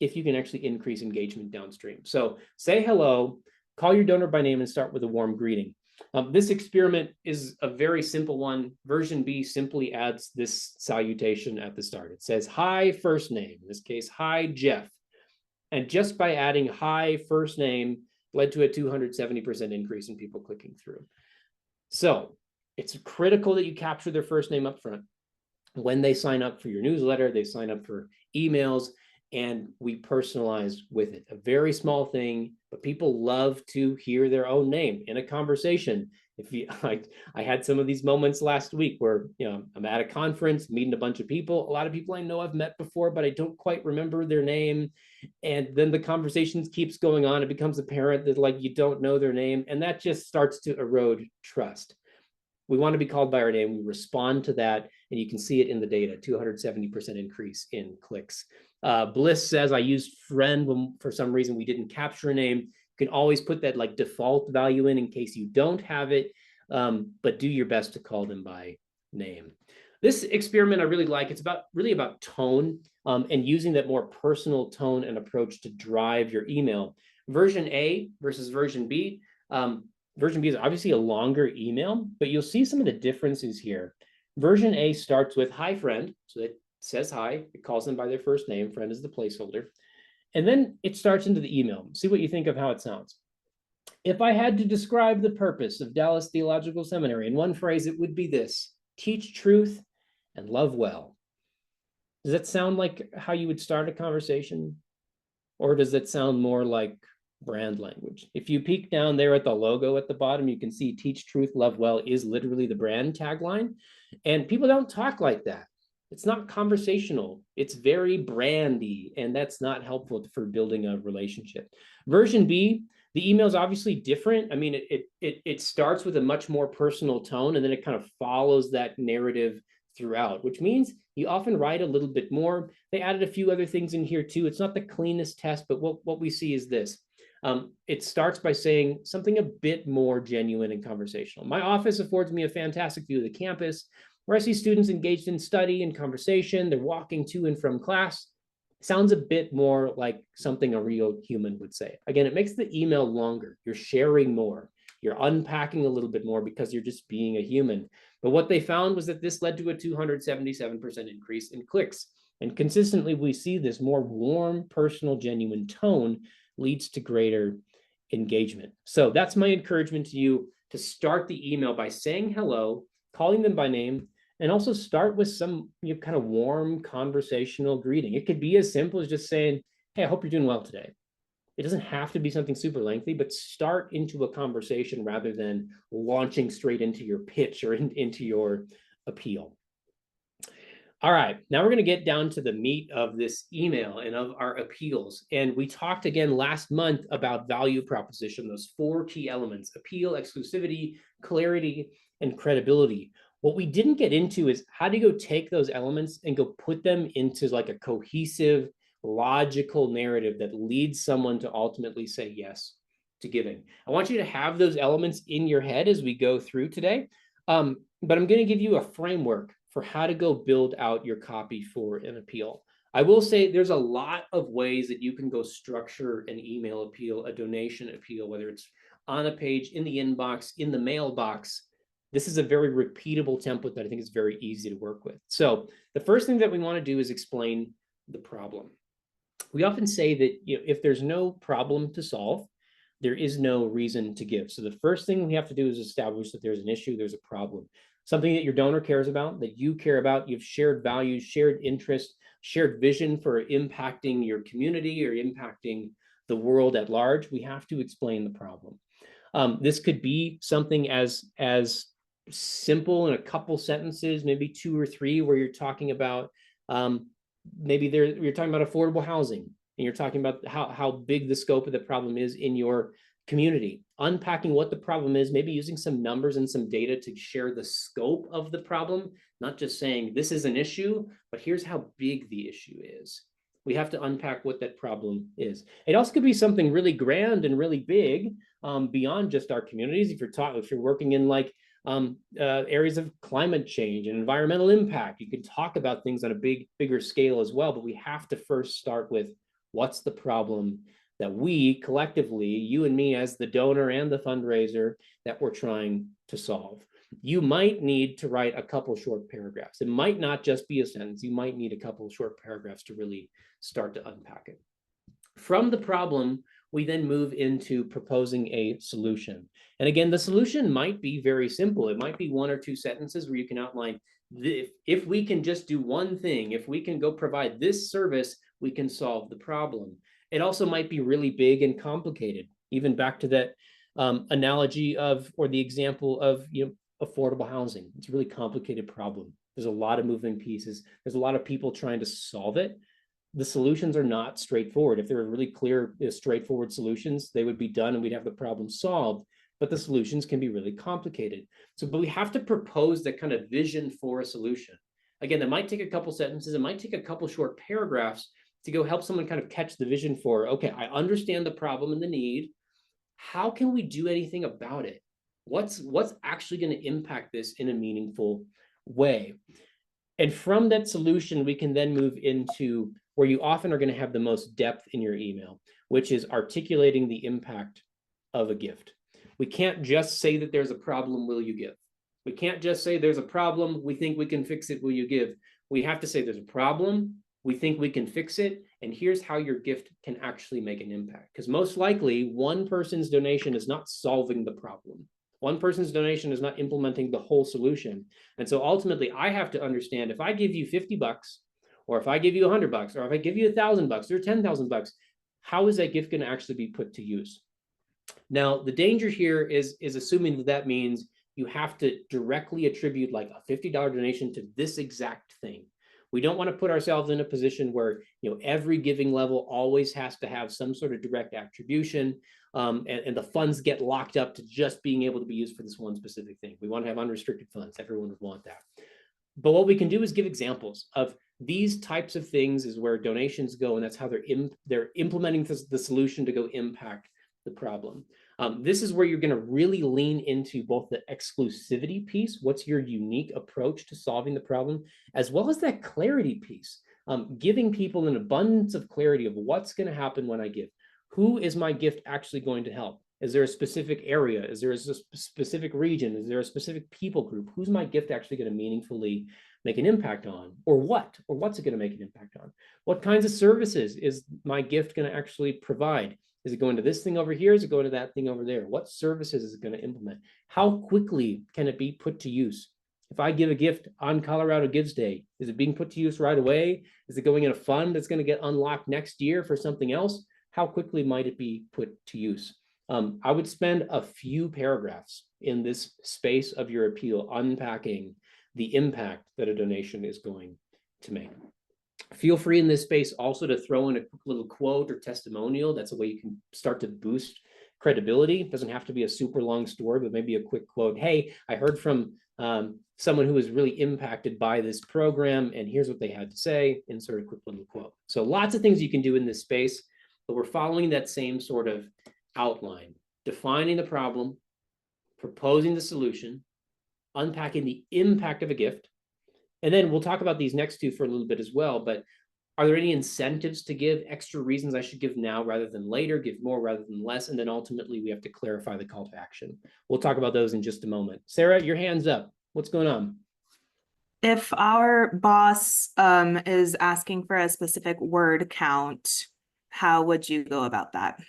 if you can actually increase engagement downstream. So say hello, call your donor by name, and start with a warm greeting. This experiment is a very simple one. Version B simply adds this salutation at the start. It says, hi, first name. In this case, hi, Jeff. And just by adding hi, first name, led to a 270% increase in people clicking through. So it's critical that you capture their first name up front. When they sign up for your newsletter, they sign up for emails, and we personalize with it. A very small thing, but people love to hear their own name in a conversation. I had some of these moments last week where I'm at a conference meeting a bunch of people. A lot of people I know I've met before, but I don't quite remember their name. And then the conversation keeps going on. It becomes apparent that like you don't know their name, and that just starts to erode trust. We want to be called by our name. We respond to that, and you can see it in the data, 270% increase in clicks. Bliss says, I used friend when for some reason we didn't capture a name. You can always put that like default value in case you don't have it, but do your best to call them by name. This experiment I really like. It's really about tone and using that more personal tone and approach to drive your email. Version A versus version B. Version B is obviously a longer email, but you'll see some of the differences here. Version A starts with hi, friend. So it says hi. It calls them by their first name. Friend is the placeholder. And then it starts into the email. See what you think of how it sounds. If I had to describe the purpose of Dallas Theological Seminary in one phrase, it would be this: teach truth and love well. Does that sound like how you would start a conversation? Or does it sound more like brand language? If you peek down there at the logo at the bottom, you can see teach truth, love well is literally the brand tagline. And people don't talk like that. It's not conversational. It's very brandy, and that's not helpful for building a relationship. Version B, the email is obviously different. I mean, it starts with a much more personal tone, and then it kind of follows that narrative throughout, which means you often write a little bit more. They added a few other things in here too. It's not the cleanest test, but what we see is this. It starts by saying something a bit more genuine and conversational. My office affords me a fantastic view of the campus, where I see students engaged in study and conversation. They're walking to and from class. Sounds a bit more like something a real human would say. Again, it makes the email longer. You're sharing more. You're unpacking a little bit more because you're just being a human. But what they found was that this led to a 277% increase in clicks. And consistently, we see this more warm, personal, genuine tone leads to greater engagement. So that's my encouragement to you, to start the email by saying hello, calling them by name, and also start with some kind of warm conversational greeting. It could be as simple as just saying, hey, I hope you're doing well today. It doesn't have to be something super lengthy, but start into a conversation rather than launching straight into your pitch or into your appeal. All right, now we're going to get down to the meat of this email and of our appeals. And we talked again last month about value proposition, those 4 key elements: appeal, exclusivity, clarity, and credibility. What we didn't get into is how do you go take those elements and go put them into like a cohesive, logical narrative that leads someone to ultimately say yes to giving. I want you to have those elements in your head as we go through today. But I'm going to give you a framework for how to go build out your copy for an appeal. I will say there's a lot of ways that you can go structure an email appeal, a donation appeal, whether it's on a page, in the inbox, in the mailbox. This is a very repeatable template that I think is very easy to work with. So the first thing that we want to do is explain the problem. We often say that if there's no problem to solve, there is no reason to give. So the first thing we have to do is establish that there's an issue, there's a problem, something that your donor cares about, that you care about. You've shared values, shared interest, shared vision for impacting your community or impacting the world at large. We have to explain the problem. This could be something as simple in a couple sentences, maybe 2 or 3, where you're talking about maybe you're talking about affordable housing, and you're talking about how big the scope of the problem is in your community, unpacking what the problem is, maybe using some numbers and some data to share the scope of the problem, not just saying this is an issue, but here's how big the issue is. We have to unpack what that problem is. It also could be something really grand and really big beyond just our communities. If you're working in like areas of climate change and environmental impact, you can talk about things on a bigger scale as well. But we have to first start with what's the problem that we collectively, you and me as the donor and the fundraiser, that we're trying to solve. You might need to write a couple short paragraphs. It might not just be a sentence. You might need a couple short paragraphs to really start to unpack it. From the problem, we then move into proposing a solution. And again, the solution might be very simple. It might be 1 or 2 sentences where you can outline, if we can just do one thing, if we can go provide this service, we can solve the problem. It also might be really big and complicated, even back to that analogy of, or the example of, affordable housing. It's a really complicated problem. There's a lot of moving pieces. There's a lot of people trying to solve it. The solutions are not straightforward. If there were really clear, straightforward solutions, they would be done and we'd have the problem solved. But the solutions can be really complicated. But we have to propose that kind of vision for a solution. Again, that might take a couple sentences. It might take a couple short paragraphs to go help someone kind of catch the vision for, okay, I understand the problem and the need. How can we do anything about it? What's actually going to impact this in a meaningful way? And from that solution, we can then move into where you often are going to have the most depth in your email, which is articulating the impact of a gift. We can't just say that there's a problem, will you give? We can't just say there's a problem, we think we can fix it, will you give? We have to say there's a problem, we think we can fix it, and here's how your gift can actually make an impact. Because most likely, one person's donation is not solving the problem. One person's donation is not implementing the whole solution. And so ultimately, I have to understand, if I give you $50, or if I give you $100, or if I give you $1,000 or $10,000, how is that gift going to actually be put to use? Now, the danger here is assuming that means you have to directly attribute like a $50 donation to this exact thing. We don't want to put ourselves in a position where, every giving level always has to have some sort of direct attribution, and the funds get locked up to just being able to be used for this one specific thing. We want to have unrestricted funds. Everyone would want that. But what we can do is give examples of these types of things is where donations go, and that's how they're implementing the solution to go impact the problem. This is where you're going to really lean into both the exclusivity piece, what's your unique approach to solving the problem, as well as that clarity piece, giving people an abundance of clarity of what's going to happen when I give. Who is my gift actually going to help? Is there a specific area? Is there a specific region? Is there a specific people group? Who's my gift actually going to meaningfully make an impact on? Or what's it going to make an impact on? What kinds of services is my gift going to actually provide? Is it going to this thing over here? Is it going to that thing over there? What services is it going to implement? How quickly can it be put to use? If I give a gift on Colorado Gives Day, is it being put to use right away? Is it going in a fund that's going to get unlocked next year for something else? How quickly might it be put to use? I would spend a few paragraphs in this space of your appeal unpacking the impact that a donation is going to make. Feel free in this space also to throw in a quick little quote or testimonial. That's a way you can start to boost credibility. It doesn't have to be a super long story, but maybe a quick quote. Hey, I heard from someone who was really impacted by this program, and here's what they had to say. Insert a quick little quote. So lots of things you can do in this space, but we're following that same sort of outline, defining the problem, proposing the solution, unpacking the impact of a gift. And then we'll talk about these next two for a little bit as well, but are there any incentives to give, extra reasons I should give now rather than later, give more rather than less? And then ultimately we have to clarify the call to action. We'll talk about those in just a moment. Sarah, your hand's up. What's going on? If our boss is asking for a specific word count, how would you go about that?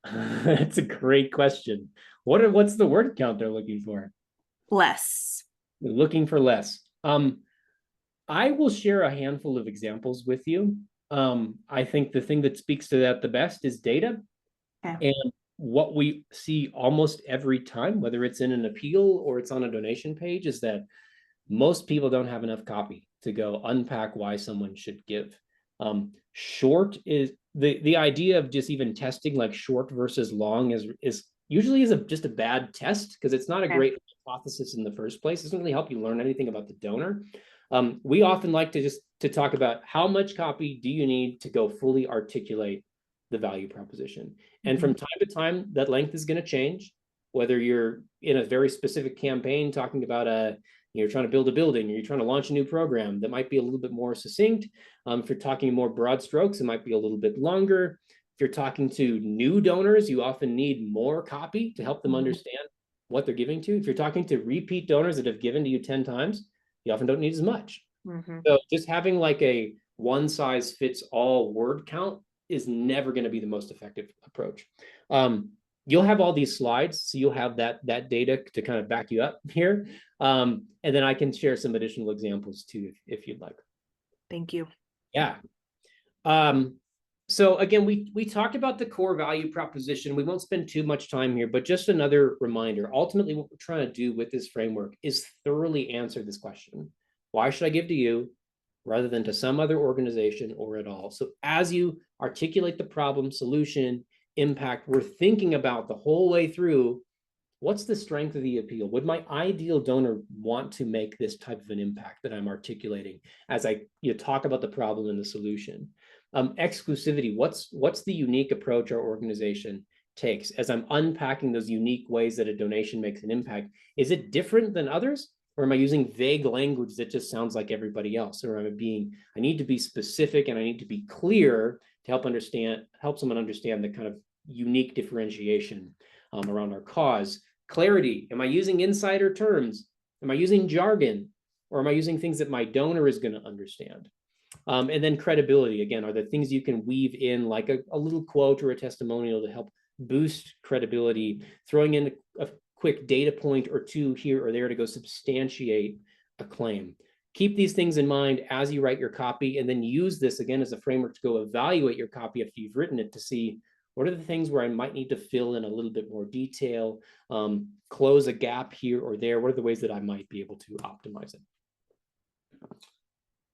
That's a great question. What's the word count they're looking for? Less. They're looking for less. I will share a handful of examples with you. I think the thing that speaks to that the best is data. Okay. And what we see almost every time, whether it's in an appeal or it's on a donation page, is that most people don't have enough copy to go unpack why someone should give. Short is the idea of just even testing like short versus long is usually just a bad test because it's not a great hypothesis in the first place. It doesn't really help you learn anything about the donor. We often like to talk about how much copy do you need to go fully articulate the value proposition. And from time to time, that length is going to change, whether you're in a very specific campaign talking about you're trying to build a building, or you're trying to launch a new program that might be a little bit more succinct. If you're talking more broad strokes, it might be a little bit longer. If you're talking to new donors, you often need more copy to help them understand what they're giving to. If you're talking to repeat donors that have given to you 10 times, you often don't need as much. So just having like a one size fits all word count is never going to be the most effective approach. You'll have all these slides, so you'll have that data to kind of back you up here. And then I can share some additional examples too, if you'd like. Thank you. Yeah. So again, we talked about the core value proposition. We won't spend too much time here, but just another reminder. Ultimately, what we're trying to do with this framework is thoroughly answer this question. Why should I give to you rather than to some other organization or at all? So as you articulate the problem, solution, impact, we're thinking about the whole way through, what's the strength of the appeal? Would my ideal donor want to make this type of an impact that I'm articulating as I talk about the problem and the solution? Exclusivity, what's the unique approach our organization takes as I'm unpacking those unique ways that a donation makes an impact? Is it different than others? Or am I using vague language that just sounds like everybody else? Or I need to be specific and I need to be clear to help someone understand the kind of unique differentiation around our cause. Clarity, am I using insider terms? Am I using jargon? Or am I using things that my donor is going to understand? And then credibility, again, are there things you can weave in like a little quote or a testimonial to help boost credibility, throwing in a quick data point or two here or there to go substantiate a claim. Keep these things in mind as you write your copy, and then use this again as a framework to go evaluate your copy after you've written it to see what are the things where I might need to fill in a little bit more detail, close a gap here or there. What are the ways that I might be able to optimize it?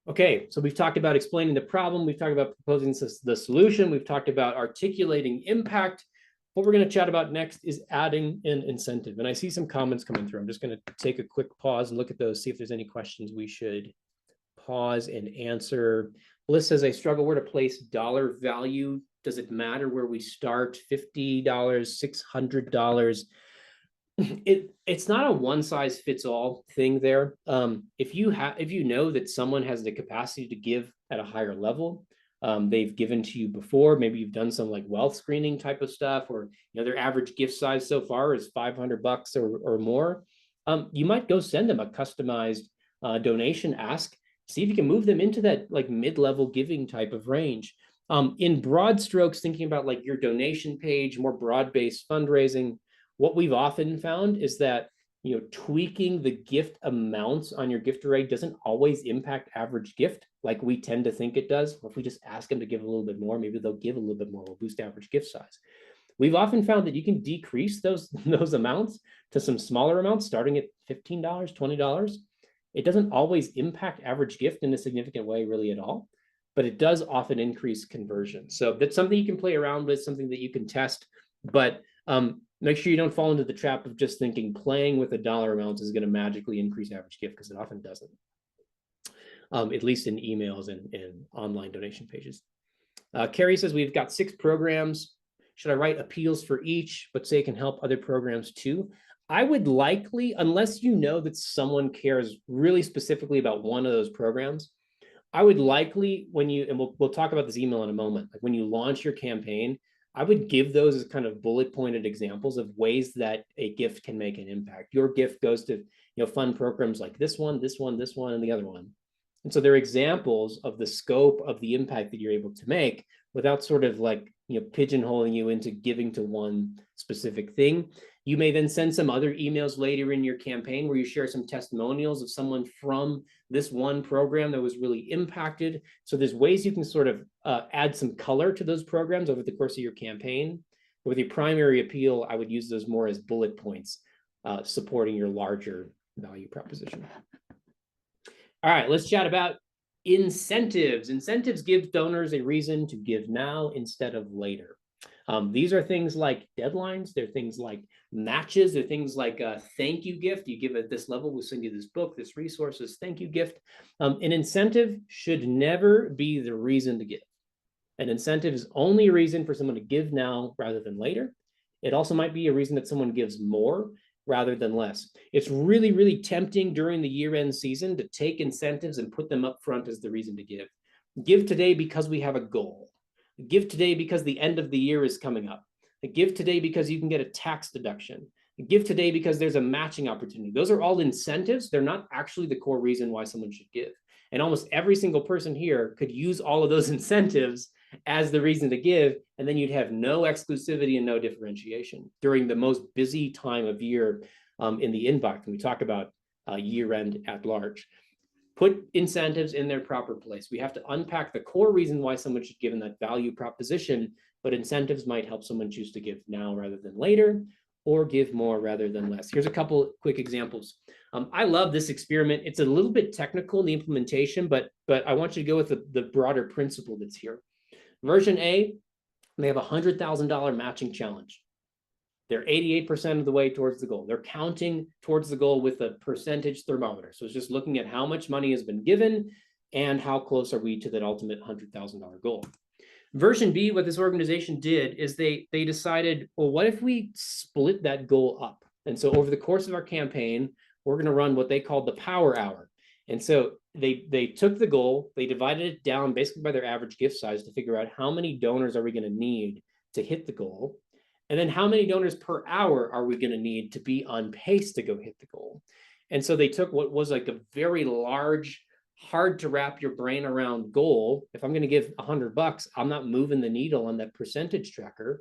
Okay, so we've talked about explaining the problem. We've talked about proposing the solution. We've talked about articulating impact. What we're going to chat about next is adding an incentive. And I see some comments coming through. I'm just going to take a quick pause and look at those, see if there's any questions we should pause and answer. Bliss says, I struggle where to place dollar value. Does it matter where we start? $50, $600? It's not a one size fits all thing there. If you know that someone has the capacity to give at a higher level, they've given to you before, maybe you've done some like wealth screening type of stuff, or their average gift size so far is $500 or more. You might go send them a customized donation ask, see if you can move them into that like mid-level giving type of range. In broad strokes, thinking about like your donation page, more broad-based fundraising, what we've often found is that tweaking the gift amounts on your gift array doesn't always impact average gift like we tend to think it does. If we just ask them to give a little bit more, maybe they'll give a little bit more, we'll boost average gift size. We've often found that you can decrease those amounts to some smaller amounts, starting at $15, $20. It doesn't always impact average gift in a significant way really at all, but it does often increase conversion. So that's something you can play around with, something that you can test, but make sure you don't fall into the trap of just thinking playing with the dollar amounts is going to magically increase average gift, because it often doesn't, at least in emails and online donation pages. Carrie says, we've got 6 programs. Should I write appeals for each, but say it can help other programs too? I would likely, unless you know that someone cares really specifically about one of those programs, I would likely, and we'll talk about this email in a moment, like when you launch your campaign, I would give those as kind of bullet pointed examples of ways that a gift can make an impact. Your gift goes to fund programs like this one, this one, this one, and the other one. And so they're examples of the scope of the impact that you're able to make without sort of like pigeonholing you into giving to one specific thing. You may then send some other emails later in your campaign where you share some testimonials of someone from this one program that was really impacted. So there's ways you can sort of add some color to those programs over the course of your campaign. With your primary appeal, I would use those more as bullet points supporting your larger value proposition. All right, let's chat about incentives. Incentives give donors a reason to give now instead of later. These are things like deadlines. They're things like matches. They're things like a thank you gift. You give at this level, we'll send you this book, this resource, this thank you gift. An incentive should never be the reason to give. An incentive is only a reason for someone to give now rather than later. It also might be a reason that someone gives more rather than less. It's really, really tempting during the year-end season to take incentives and put them up front as the reason to give. Give today because we have a goal. Give today because the end of the year is coming up. Give today because you can get a tax deduction. Give today because there's a matching opportunity. Those are all incentives. They're not actually the core reason why someone should give. And almost every single person here could use all of those incentives as the reason to give, and then you'd have no exclusivity and no differentiation during the most busy time of year in the inbox when we talk about year-end at large. Put incentives in their proper place. We have to unpack the core reason why someone should give in that value proposition, but incentives might help someone choose to give now rather than later, or give more rather than less. Here's a couple quick examples. I love this experiment. It's a little bit technical in the implementation, but I want you to go with the broader principle that's here. Version A, they have a $100,000 matching challenge. They're 88% of the way towards the goal. They're counting towards the goal with a percentage thermometer. So it's just looking at how much money has been given and how close are we to that ultimate $100,000 goal. Version B, what this organization did is they decided, well, what if we split that goal up? And so over the course of our campaign, we're going to run what they called the power hour. And so they took the goal, they divided it down basically by their average gift size to figure out how many donors are we going to need to hit the goal. And then how many donors per hour are we going to need to be on pace to go hit the goal? And so they took what was like a very large, hard to wrap your brain around goal. If I'm going to give $100, I'm not moving the needle on that percentage tracker.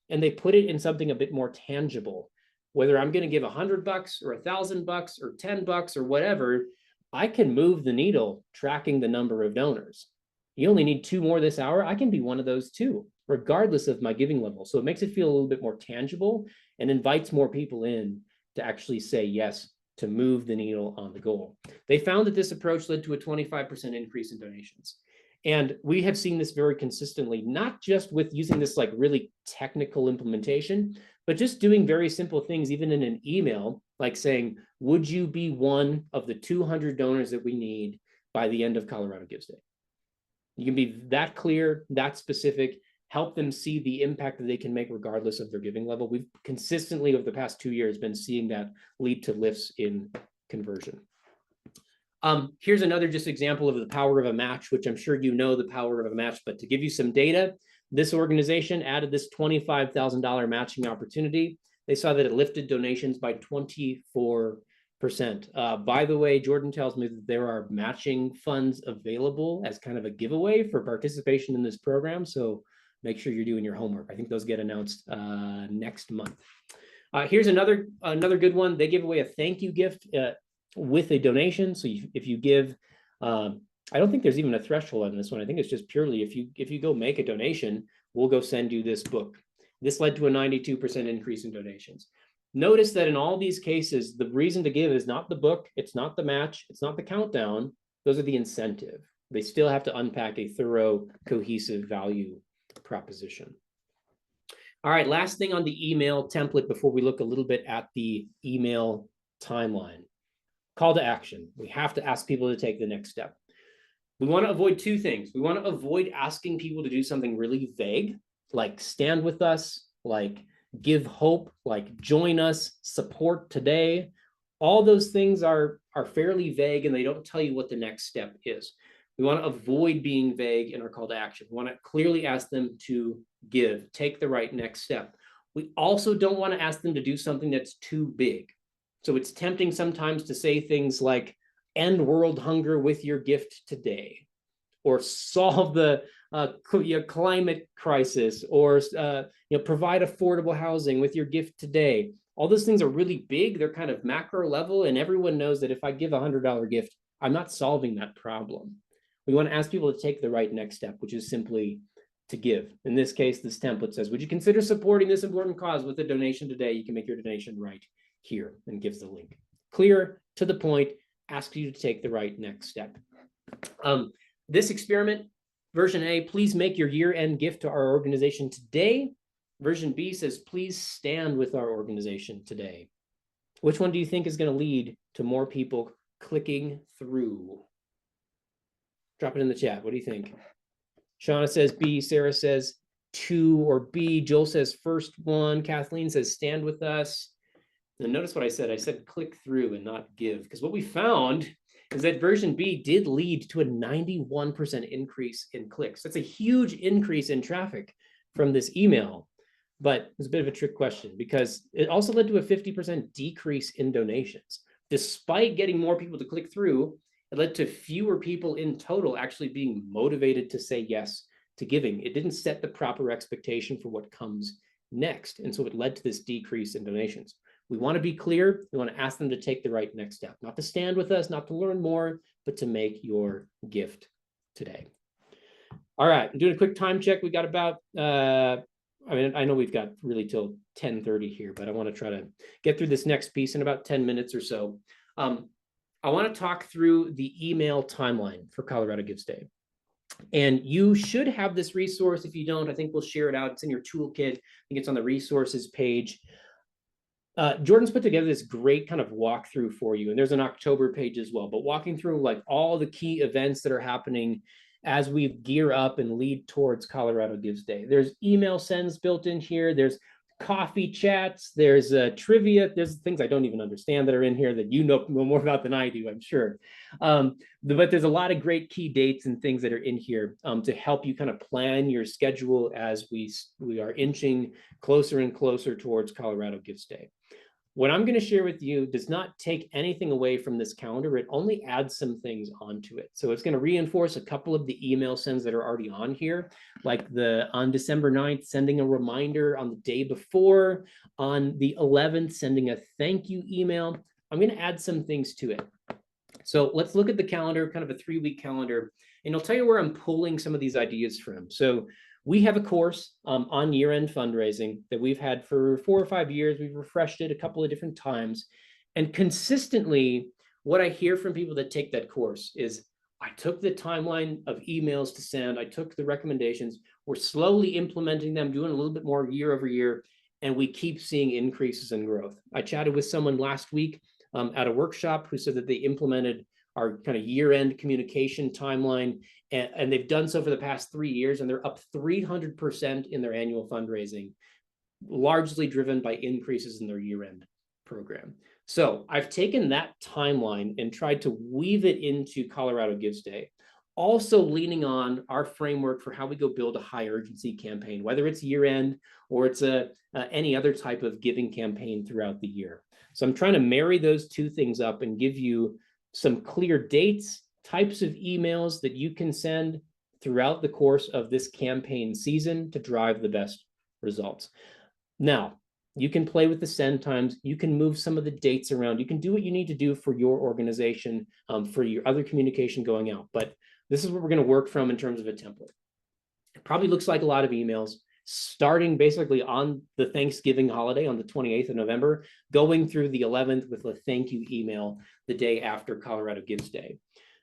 And they put it in something a bit more tangible. Whether I'm going to give $100 or $1,000 or $10 or whatever, I can move the needle tracking the number of donors. You only need 2 more this hour. I can be one of those 2, regardless of my giving level. So it makes it feel a little bit more tangible and invites more people in to actually say yes to move the needle on the goal. They found that this approach led to a 25% increase in donations. And we have seen this very consistently, not just with using this like really technical implementation, but just doing very simple things, even in an email, like saying, would you be one of the 200 donors that we need by the end of Colorado Gives Day? You can be that clear, that specific, help them see the impact that they can make regardless of their giving level. We've consistently over the past 2 years been seeing that lead to lifts in conversion. Here's another just example of the power of a match, which I'm sure you know the power of a match, but to give you some data, this organization added this $25,000 matching opportunity. They saw that it lifted donations by 24%. By the way, Jordan tells me that there are matching funds available as kind of a giveaway for participation in this program. So make sure you're doing your homework. I think those get announced next month. Here's another good one. They give away a thank you gift with a donation. So if you give, I don't think there's even a threshold on this one. I think it's just purely if you go make a donation, we'll go send you this book. This led to a 92% increase in donations. Notice that in all these cases, the reason to give is not the book, it's not the match, it's not the countdown. Those are the incentive. They still have to unpack a thorough, cohesive value proposition. All right, last thing on the email template before we look a little bit at the email timeline. Call to action. We have to ask people to take the next step. We want to avoid two things. We want to avoid asking people to do something really vague, like stand with us, like give hope, like join us, support today. All those things are fairly vague and they don't tell you what the next step is. We want to avoid being vague in our call to action. We want to clearly ask them to give, take the right next step. We also don't want to ask them to do something that's too big. So it's tempting sometimes to say things like end world hunger with your gift today, or solve the climate crisis, or provide affordable housing with your gift today. All those things are really big. They're kind of macro level, and everyone knows that if I give a $100 gift, I'm not solving that problem. We want to ask people to take the right next step, which is simply to give. In this case, this template says, would you consider supporting this important cause with a donation today? You can make your donation right here, and gives the link. Clear, to the point, asks you to take the right next step. This experiment, version A, please make your year-end gift to our organization today. Version B says, please stand with our organization today. Which one do you think is going to lead to more people clicking through? Drop it in the chat. What do you think? Shauna says B, Sarah says 2 or B, Joel says first one, Kathleen says stand with us. And notice what I said click through and not give, because what we found is that version B did lead to a 91% increase in clicks. That's a huge increase in traffic from this email, but it's a bit of a trick question because it also led to a 50% decrease in donations. Despite getting more people to click through, it led to fewer people in total actually being motivated to say yes to giving. It didn't set the proper expectation for what comes next. And so it led to this decrease in donations. We want to be clear. We want to ask them to take the right next step, not to stand with us, not to learn more, but to make your gift today. All right, I'm doing a quick time check. We got about, I know we've got really till 10:30 here, but I want to try to get through this next piece in about 10 minutes or so. I want to talk through the email timeline for Colorado Gives Day. And you should have this resource. If you don't, I think we'll share it out. It's in your toolkit. I think it's on the resources page. Jordan's put together this great kind of walkthrough for you, and there's an October page as well, but walking through like all the key events that are happening as we gear up and lead towards Colorado Gives Day. There's email sends built in here. There's coffee chats. There's trivia. There's things I don't even understand that are in here that you know more about than I do, I'm sure. But there's a lot of great key dates and things that are in here to help you kind of plan your schedule as we are inching closer and closer towards Colorado Gives Day. What I'm going to share with you does not take anything away from this calendar. It only adds some things onto it. So it's going to reinforce a couple of the email sends that are already on here, like on December 9th, sending a reminder on the day before, on the 11th, sending a thank you email. I'm going to add some things to it. So let's look at the calendar, kind of a 3-week calendar, and I'll tell you where I'm pulling some of these ideas from. So we have a course on year-end fundraising that we've had for 4 or 5 years. We've refreshed it a couple of different times. And consistently, what I hear from people that take that course is, I took the timeline of emails to send, I took the recommendations, we're slowly implementing them, doing a little bit more year over year, and we keep seeing increases in growth. I chatted with someone last week at a workshop who said that they implemented our kind of year-end communication timeline, and they've done so for the past 3 years, and they're up 300% in their annual fundraising, largely driven by increases in their year-end program. So I've taken that timeline and tried to weave it into Colorado Gives Day, also leaning on our framework for how we go build a high urgency campaign, whether it's year end or it's any other type of giving campaign throughout the year. So I'm trying to marry those two things up and give you some clear dates, types of emails that you can send throughout the course of this campaign season to drive the best results. Now, you can play with the send times, you can move some of the dates around, you can do what you need to do for your organization, for your other communication going out. But this is what we're going to work from in terms of a template. It probably looks like a lot of emails, starting basically on the Thanksgiving holiday on the 28th of November, going through the 11th with a thank you email the day after Colorado Gives Day.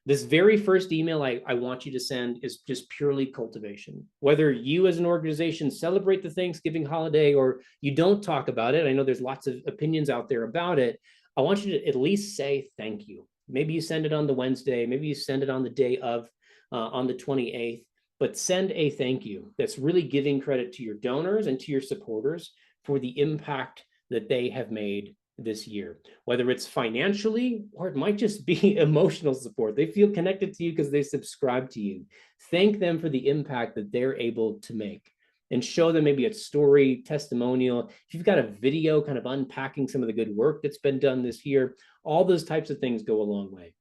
This very first email I want you to send is just purely cultivation. Whether you as an organization celebrate the Thanksgiving holiday or you don't talk about it, I know there's lots of opinions out there about it, I want you to at least say thank you. Maybe you send it on the Wednesday, maybe you send it on the day of, on the 28th, but send a thank you that's really giving credit to your donors and to your supporters for the impact that they have made this year, whether it's financially or it might just be emotional support. They feel connected to you because they subscribe to you. Thank them for the impact that they're able to make and show them maybe a story, testimonial. If you've got a video kind of unpacking some of the good work that's been done this year, all those types of things go a long way.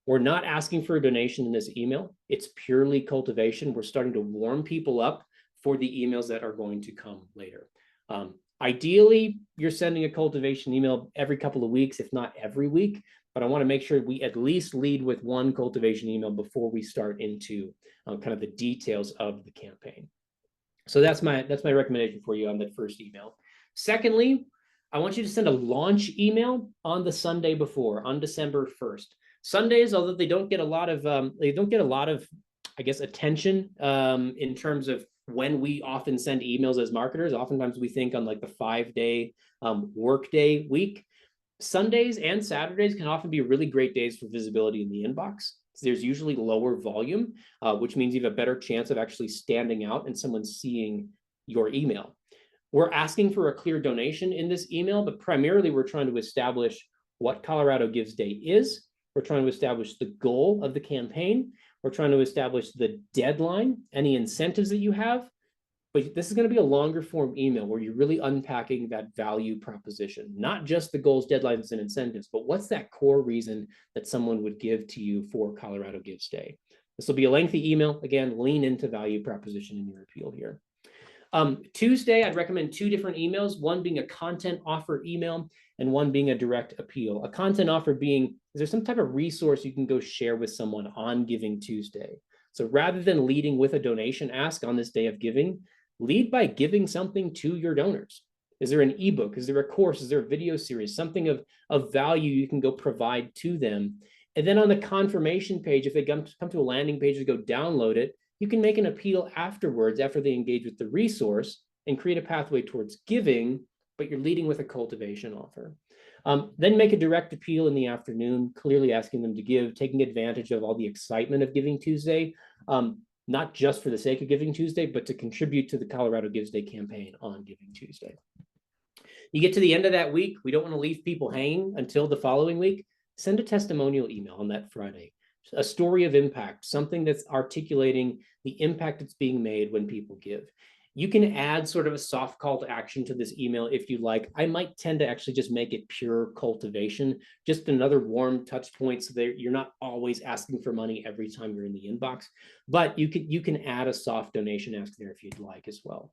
We're not asking for a donation in this email. It's purely cultivation. We're starting to warm people up for the emails that are going to come later. Ideally, you're sending a cultivation email every couple of weeks, if not every week, but I want to make sure we at least lead with one cultivation email before we start into kind of the details of the campaign. So that's my recommendation for you on that first email. Secondly, I want you to send a launch email on the Sunday before, on December 1st. Sundays, although they don't get a lot of, I guess, attention in terms of when we often send emails as marketers. Oftentimes we think on like the 5-day workday week. Sundays and Saturdays can often be really great days for visibility in the inbox. So there's usually lower volume, which means you have a better chance of actually standing out and someone seeing your email. We're asking for a clear donation in this email, but primarily we're trying to establish what Colorado Gives Day is. We're trying to establish the goal of the campaign. We're trying to establish the deadline, any incentives that you have. But this is going to be a longer form email where you're really unpacking that value proposition, not just the goals, deadlines, and incentives, but what's that core reason that someone would give to you for Colorado Gives Day. This will be a lengthy email. Again, lean into value proposition in your appeal here. Tuesday, I'd recommend 2 different emails, one being a content offer email and one being a direct appeal. A content offer being, is there some type of resource you can go share with someone on Giving Tuesday? So rather than leading with a donation ask on this day of giving, lead by giving something to your donors. Is there an ebook? Is there a course? Is there a video series? Something of value you can go provide to them. And then on the confirmation page, if they come to a landing page to go download it, you can make an appeal afterwards after they engage with the resource and create a pathway towards giving, but you're leading with a cultivation offer. Then make a direct appeal in the afternoon, clearly asking them to give, taking advantage of all the excitement of Giving Tuesday, not just for the sake of Giving Tuesday, but to contribute to the Colorado Gives Day campaign on Giving Tuesday. You get to the end of that week, we don't want to leave people hanging until the following week. Send a testimonial email on that Friday. A story of impact, something that's articulating the impact that's being made when people give. You can add sort of a soft call to action to this email if you like. I might tend to actually just make it pure cultivation, just another warm touch point so that you're not always asking for money every time you're in the inbox. But you can add a soft donation ask there if you'd like as well.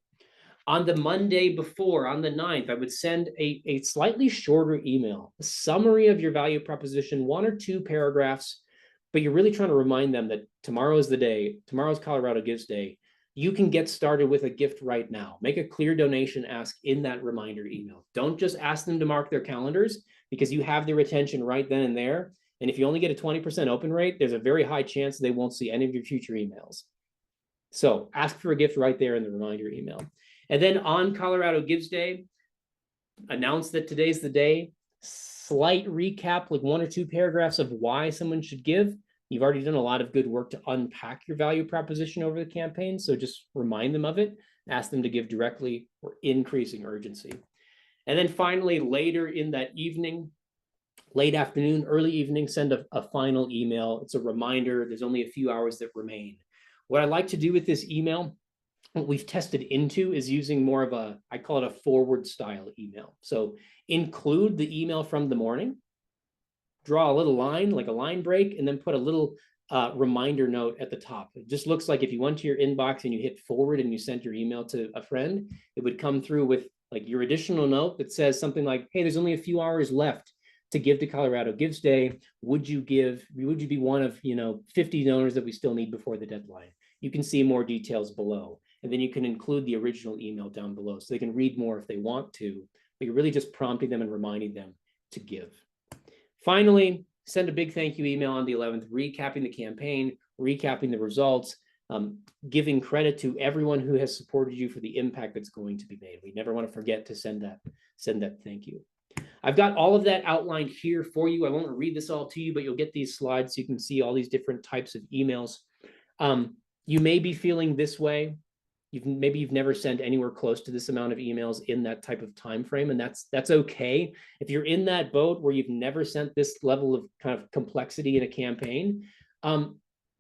On the Monday before, on the 9th, I would send a slightly shorter email, a summary of your value proposition, 1 or 2 paragraphs, but you're really trying to remind them that tomorrow is the day, tomorrow's Colorado Gives Day. You can get started with a gift right now. Make a clear donation ask in that reminder email. Don't just ask them to mark their calendars. because you have their attention right then and there. And if you only get a 20% open rate, there's a very high chance they won't see any of your future emails. So ask for a gift right there in the reminder email. And then on Colorado Gives Day, announce that today's the day. Slight recap, like 1 or 2 paragraphs of why someone should give. You've already done a lot of good work to unpack your value proposition over the campaign. So just remind them of it, ask them to give directly or increasing urgency. And then finally, later in that evening, late afternoon, early evening, send a final email. It's a reminder. There's only a few hours that remain. What I like to do with this email, what we've tested into is using more of a, I call it a forward style email. So include the email from the morning, draw a little line, like a line break, and then put a little reminder note at the top. It just looks like if you went to your inbox and you hit forward and you sent your email to a friend, it would come through with like your additional note that says something like, hey, there's only a few hours left to give to Colorado Gives Day. Would you be one of 50 donors that we still need before the deadline? You can see more details below. And then you can include the original email down below so they can read more if they want to, but you're really just prompting them and reminding them to give. Finally, send a big thank you email on the 11th, recapping the campaign, recapping the results, giving credit to everyone who has supported you for the impact that's going to be made. We never want to forget to send that thank you. I've got all of that outlined here for you. I won't read this all to you, but you'll get these slides so you can see all these different types of emails. You may be feeling this way. Maybe you've never sent anywhere close to this amount of emails in that type of time frame, and that's okay. If you're in that boat where you've never sent this level of kind of complexity in a campaign,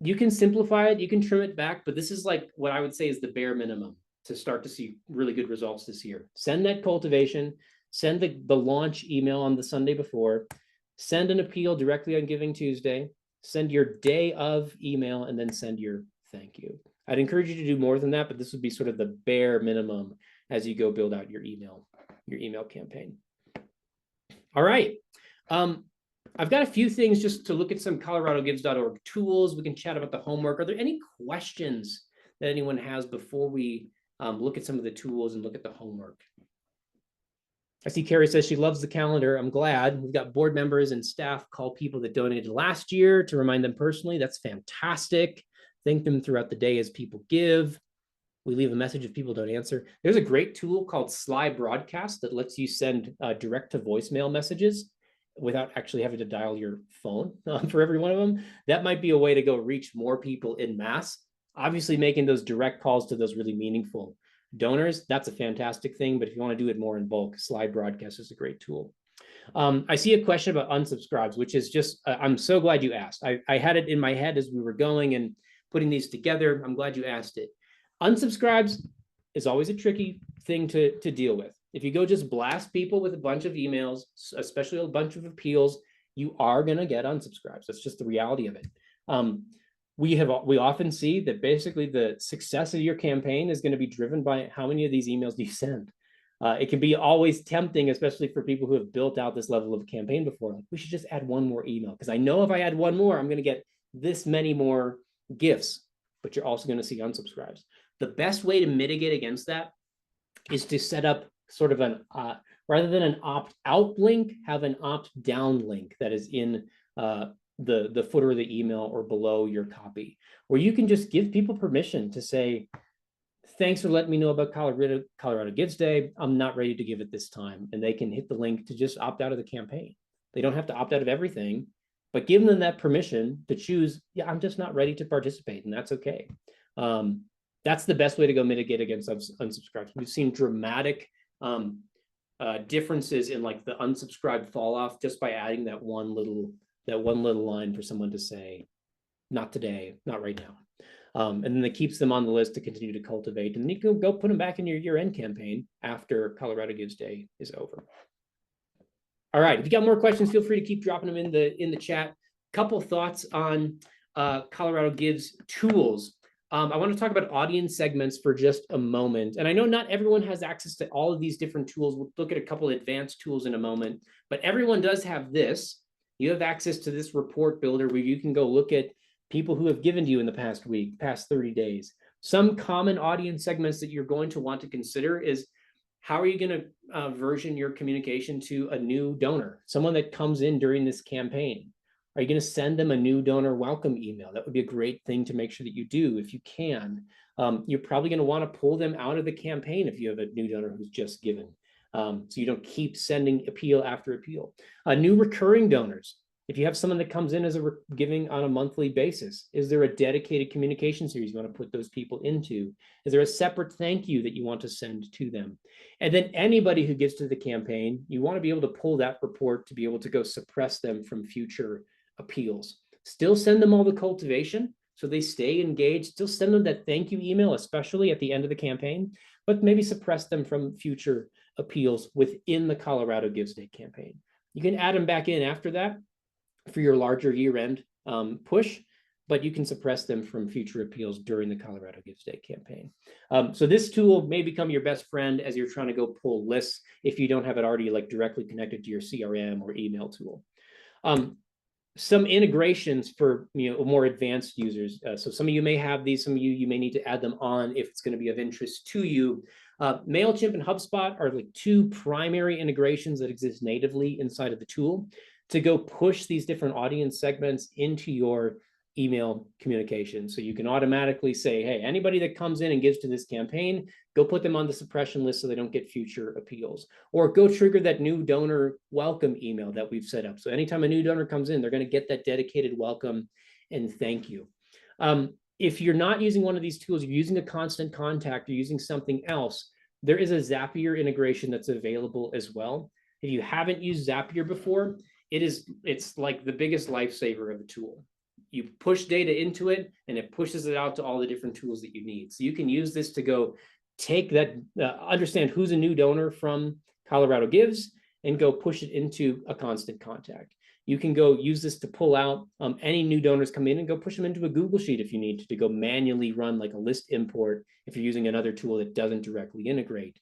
you can simplify it, you can trim it back, but this is like what I would say is the bare minimum to start to see really good results this year. Send that cultivation, send the launch email on the Sunday before, send an appeal directly on Giving Tuesday, send your day of email, and then send your thank you. I'd encourage you to do more than that, but this would be sort of the bare minimum as you go build out your email campaign. All right. I've got a few things just to look at some coloradogives.org tools. We can chat about the homework. Are there any questions that anyone has before we look at some of the tools and look at the homework? I see Carrie says she loves the calendar. I'm glad. We've got board members and staff call people that donated last year to remind them personally. That's fantastic. Thank them throughout the day as people give. We leave a message if people don't answer. There's a great tool called Sly Broadcast that lets you send direct to voicemail messages without actually having to dial your phone for every one of them. That might be a way to go reach more people in mass. Obviously, making those direct calls to those really meaningful donors, that's a fantastic thing. But if you want to do it more in bulk, Sly Broadcast is a great tool. I see a question about unsubscribes, which is just, I'm so glad you asked. I had it in my head as we were going and putting these together. I'm glad you asked it. Unsubscribes is always a tricky thing to deal with. If you go just blast people with a bunch of emails, especially a bunch of appeals, you are going to get unsubscribes. That's just the reality of it. We often see that basically the success of your campaign is going to be driven by how many of these emails do you send. It can be always tempting, especially for people who have built out this level of campaign before. Like, we should just add one more email because I know if I add one more, I'm going to get this many more gifts, but you're also going to see unsubscribes. The best way to mitigate against that is to set up sort of an, rather than an opt-out link, have an opt-down link that is in the footer of the email or below your copy, where you can just give people permission to say, thanks for letting me know about Colorado Gives Day. I'm not ready to give it this time. And they can hit the link to just opt out of the campaign. They don't have to opt out of everything, but give them that permission to choose, yeah, I'm just not ready to participate, and that's okay. That's the best way to go mitigate against unsubscribes. We've seen dramatic differences in like the unsubscribe fall off just by adding that one little line for someone to say, not today, not right now. And then that keeps them on the list to continue to cultivate. And then you can go put them back in your year-end campaign after Colorado Gives Day is over. All right, if you got more questions, feel free to keep dropping them in the chat. Couple thoughts on Colorado Gives tools. I want to talk about audience segments for just a moment. And I know not everyone has access to all of these different tools. We'll look at a couple of advanced tools in a moment, but everyone does have this. You have access to this report builder where you can go look at people who have given to you in the past week, past 30 days. Some common audience segments that you're going to want to consider is How are you going to version your communication to a new donor, someone that comes in during this campaign? Are you going to send them a new donor welcome email? That would be a great thing to make sure that you do if you can. You're probably going to want to pull them out of the campaign if you have a new donor who's just given. So you don't keep sending appeal after appeal. New recurring donors. If you have someone that comes in as a giving on a monthly basis, is there a dedicated communication series you want to put those people into? Is there a separate thank you that you want to send to them? And then anybody who gives to the campaign, you want to be able to pull that report to be able to go suppress them from future appeals. Still send them all the cultivation so they stay engaged. Still send them that thank you email, especially at the end of the campaign, but maybe suppress them from future appeals within the Colorado Gives Day campaign. You can add them back in after that for your larger year-end push, but you can suppress them from future appeals during the Colorado Gives Day campaign. So this tool may become your best friend as you're trying to go pull lists if you don't have it already like directly connected to your CRM or email tool. Some integrations for more advanced users. So some of you may have these, some of you may need to add them on if it's going to be of interest to you. MailChimp and HubSpot are like two primary integrations that exist natively inside of the tool to go push these different audience segments into your email communication. So you can automatically say, hey, anybody that comes in and gives to this campaign, go put them on the suppression list so they don't get future appeals. Or go trigger that new donor welcome email that we've set up. So anytime a new donor comes in, they're going to get that dedicated welcome and thank you. If you're not using one of these tools, you're using a constant contact, you're using something else, there is a Zapier integration that's available as well. If you haven't used Zapier before, it's like the biggest lifesaver of the tool. You push data into it and it pushes it out to all the different tools that you need. So you can use this to go take that, understand who's a new donor from Colorado Gives and go push it into a constant contact. You can go use this to pull out any new donors come in and go push them into a Google Sheet if you need to go manually run like a list import if you're using another tool that doesn't directly integrate.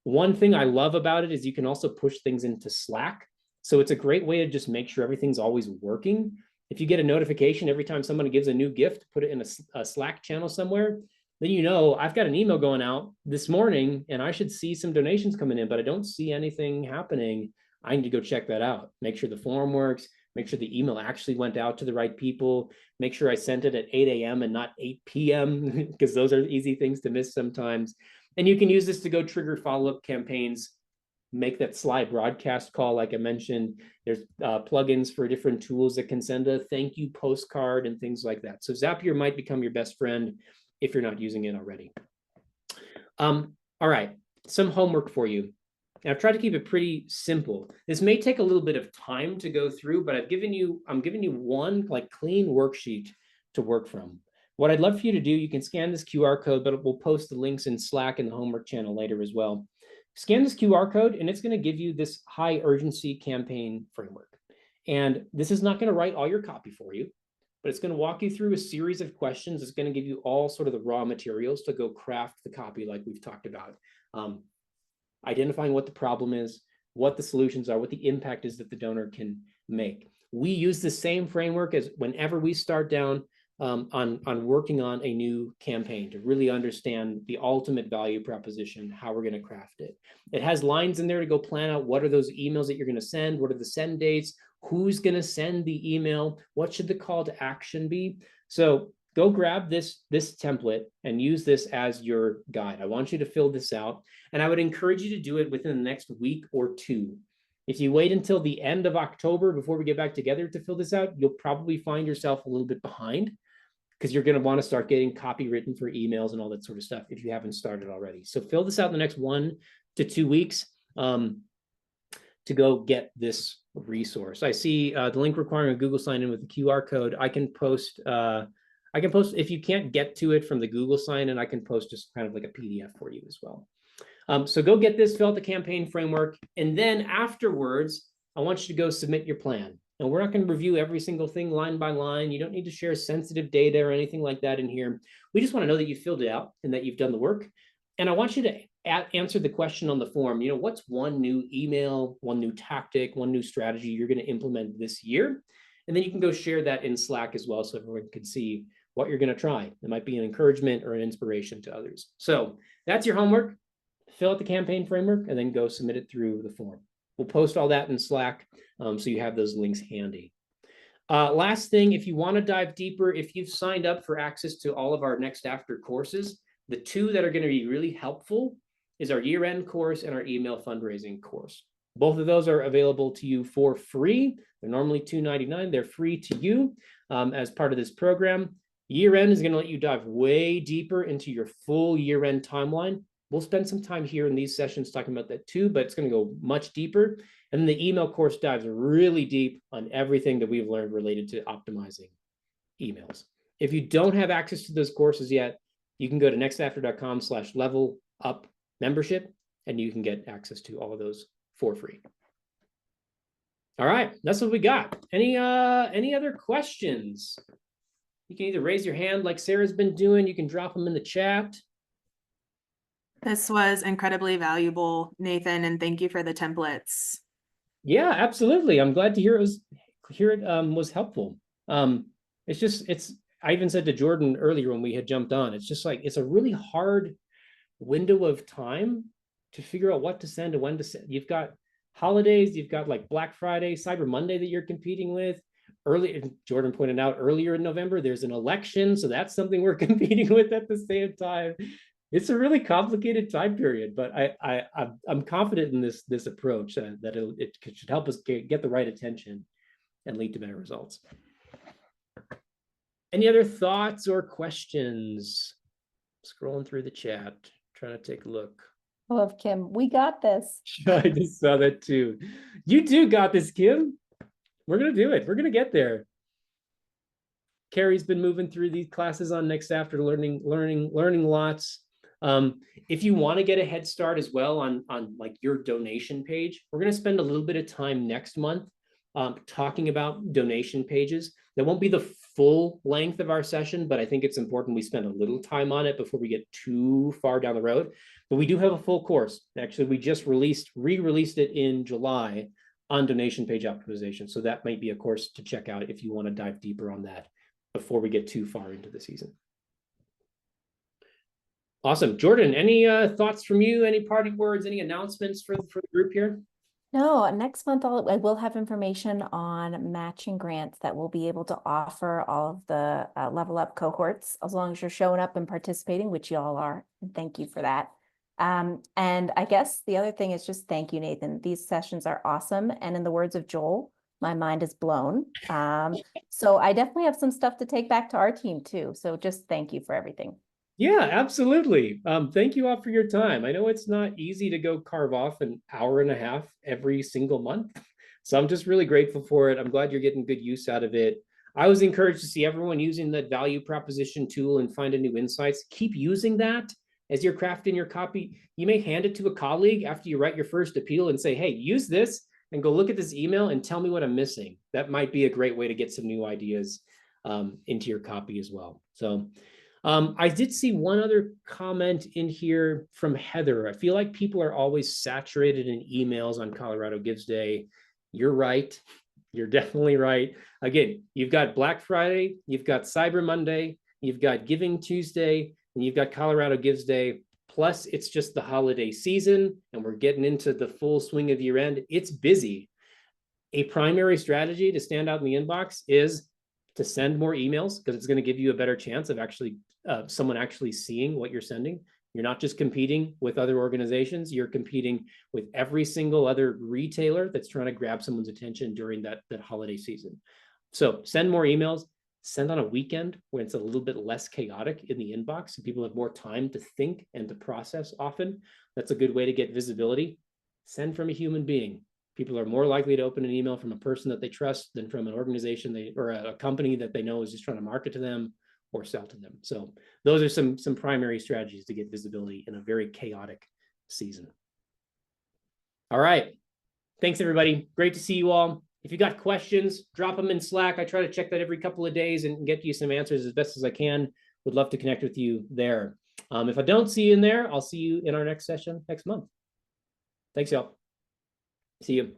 One thing I love about it is you can also push things into Slack. So it's a great way to just make sure everything's always working. If you get a notification every time someone gives a new gift, put it in a Slack channel somewhere, then I've got an email going out this morning and I should see some donations coming in, but I don't see anything happening. I need to go check that out. Make sure the form works, make sure the email actually went out to the right people, make sure I sent it at 8 a.m. and not 8 p.m. because those are easy things to miss sometimes. And you can use this to go trigger follow-up campaigns, make that slide broadcast call, like I mentioned. There's plugins for different tools that can send a thank you postcard and things like that. So Zapier might become your best friend if you're not using it already. All right, some homework for you. And I've tried to keep it pretty simple. This may take a little bit of time to go through, but I'm giving you one like clean worksheet to work from. What I'd love for you to do, you can scan this QR code, but we'll post the links in Slack and the homework channel later as well. Scan this QR code and it's going to give you this high urgency campaign framework. And this is not going to write all your copy for you, but it's going to walk you through a series of questions. It's going to give you all sort of the raw materials to go craft the copy like we've talked about. Identifying what the problem is, what the solutions are, what the impact is that the donor can make. We use the same framework as whenever we start down on working on a new campaign to really understand the ultimate value proposition, how we're going to craft it. It has lines in there to go plan out what are those emails that you're going to send, what are the send dates, who's going to send the email, what should the call to action be. So go grab this template and use this as your guide. I want you to fill this out, and I would encourage you to do it within the next week or two. If you wait until the end of October before we get back together to fill this out, you'll probably find yourself a little bit behind because you're going to want to start getting copy written for emails and all that sort of stuff if you haven't started already. So fill this out in the next 1 to 2 weeks to go get this resource. I see the link requiring a Google sign-in with the QR code. I can post if you can't get to it from the Google sign-in, I can post just kind of like a PDF for you as well. So go get this, fill out the campaign framework, and then afterwards, I want you to go submit your plan. And we're not going to review every single thing line by line. You don't need to share sensitive data or anything like that in here. We just want to know that you filled it out and that you've done the work. And I want you to answer the question on the form, what's one new email, one new tactic, one new strategy you're going to implement this year? And then you can go share that in Slack as well so everyone can see what you're going to try. It might be an encouragement or an inspiration to others. So that's your homework. fill out the campaign framework, and then go submit it through the form. We'll post all that in Slack, so you have those links handy. Last thing, if you want to dive deeper, if you've signed up for access to all of our Next After courses, the two that are going to be really helpful is our year-end course and our email fundraising course. Both of those are available to you for free. They're normally $2.99. They're free to you as part of this program. Year-end is going to let you dive way deeper into your full year-end timeline. We'll spend some time here in these sessions talking about that too, but it's going to go much deeper. And then the email course dives really deep on everything that we've learned related to optimizing emails. If you don't have access to those courses yet, you can go to nextafter.com/level-up membership, and you can get access to all of those for free. All right, that's what we got. Any other questions? You can either raise your hand like Sarah's been doing. You can drop them in the chat. This was incredibly valuable, Nathan, and thank you for the templates. Yeah, absolutely. I'm glad to hear it was helpful. I even said to Jordan earlier when we had jumped on, it's just like, it's a really hard window of time to figure out what to send and when to send. You've got holidays, you've got like Black Friday, Cyber Monday that you're competing with. Jordan pointed out earlier in November, there's an election. So that's something we're competing with at the same time. It's a really complicated time period, but I'm confident in this approach that it should help us get the right attention and lead to better results. Any other thoughts or questions? Scrolling through the chat, trying to take a look. I love Kim. We got this. I just saw that too. You do got this, Kim. We're gonna do it. We're gonna get there. Carrie's been moving through these classes on Next After, learning lots. If you want to get a head start as well on like your donation page, we're going to spend a little bit of time next month talking about donation pages. That won't be the full length of our session, but I think it's important we spend a little time on it before we get too far down the road. But we do have a full course. Actually, we just re-released it in July on donation page optimization. So that might be a course to check out if you want to dive deeper on that before we get too far into the season. Awesome. Jordan, any thoughts from you? Any parting words, any announcements for the group here? No, next month I will have information on matching grants that we'll be able to offer all of the Level Up cohorts, as long as you're showing up and participating, which you all are. Thank you for that. And I guess the other thing is just thank you, Nathan. These sessions are awesome. And in the words of Joel, my mind is blown. So I definitely have some stuff to take back to our team too. So just thank you for everything. Yeah, absolutely. Thank you all for your time. I know it's not easy to go carve off an hour and a half every single month. So I'm just really grateful for it. I'm glad you're getting good use out of it. I was encouraged to see everyone using that value proposition tool and finding new insights. Keep using that as you're crafting your copy. You may hand it to a colleague after you write your first appeal and say, hey, use this and go look at this email and tell me what I'm missing. That might be a great way to get some new ideas into your copy as well. So I did see one other comment in here from Heather. I feel like people are always saturated in emails on Colorado Gives Day. You're right. You're definitely right. Again, you've got Black Friday, you've got Cyber Monday, you've got Giving Tuesday, and you've got Colorado Gives Day. Plus, it's just the holiday season, and we're getting into the full swing of year end. It's busy. A primary strategy to stand out in the inbox is to send more emails, because it's going to give you a better chance of actually someone actually seeing what you're sending. You're not just competing with other organizations, you're competing with every single other retailer that's trying to grab someone's attention during that holiday season. So send more emails, send on a weekend when it's a little bit less chaotic in the inbox, so people have more time to think and to process often. That's a good way to get visibility. Send from a human being. People are more likely to open an email from a person that they trust than from an organization or a company that they know is just trying to market to them or sell to them. So those are some primary strategies to get visibility in a very chaotic season. All right. Thanks, everybody. Great to see you all. If you got questions, drop them in Slack. I try to check that every couple of days and get you some answers as best as I can. Would love to connect with you there. If I don't see you in there, I'll see you in our next session next month. Thanks, y'all. See you.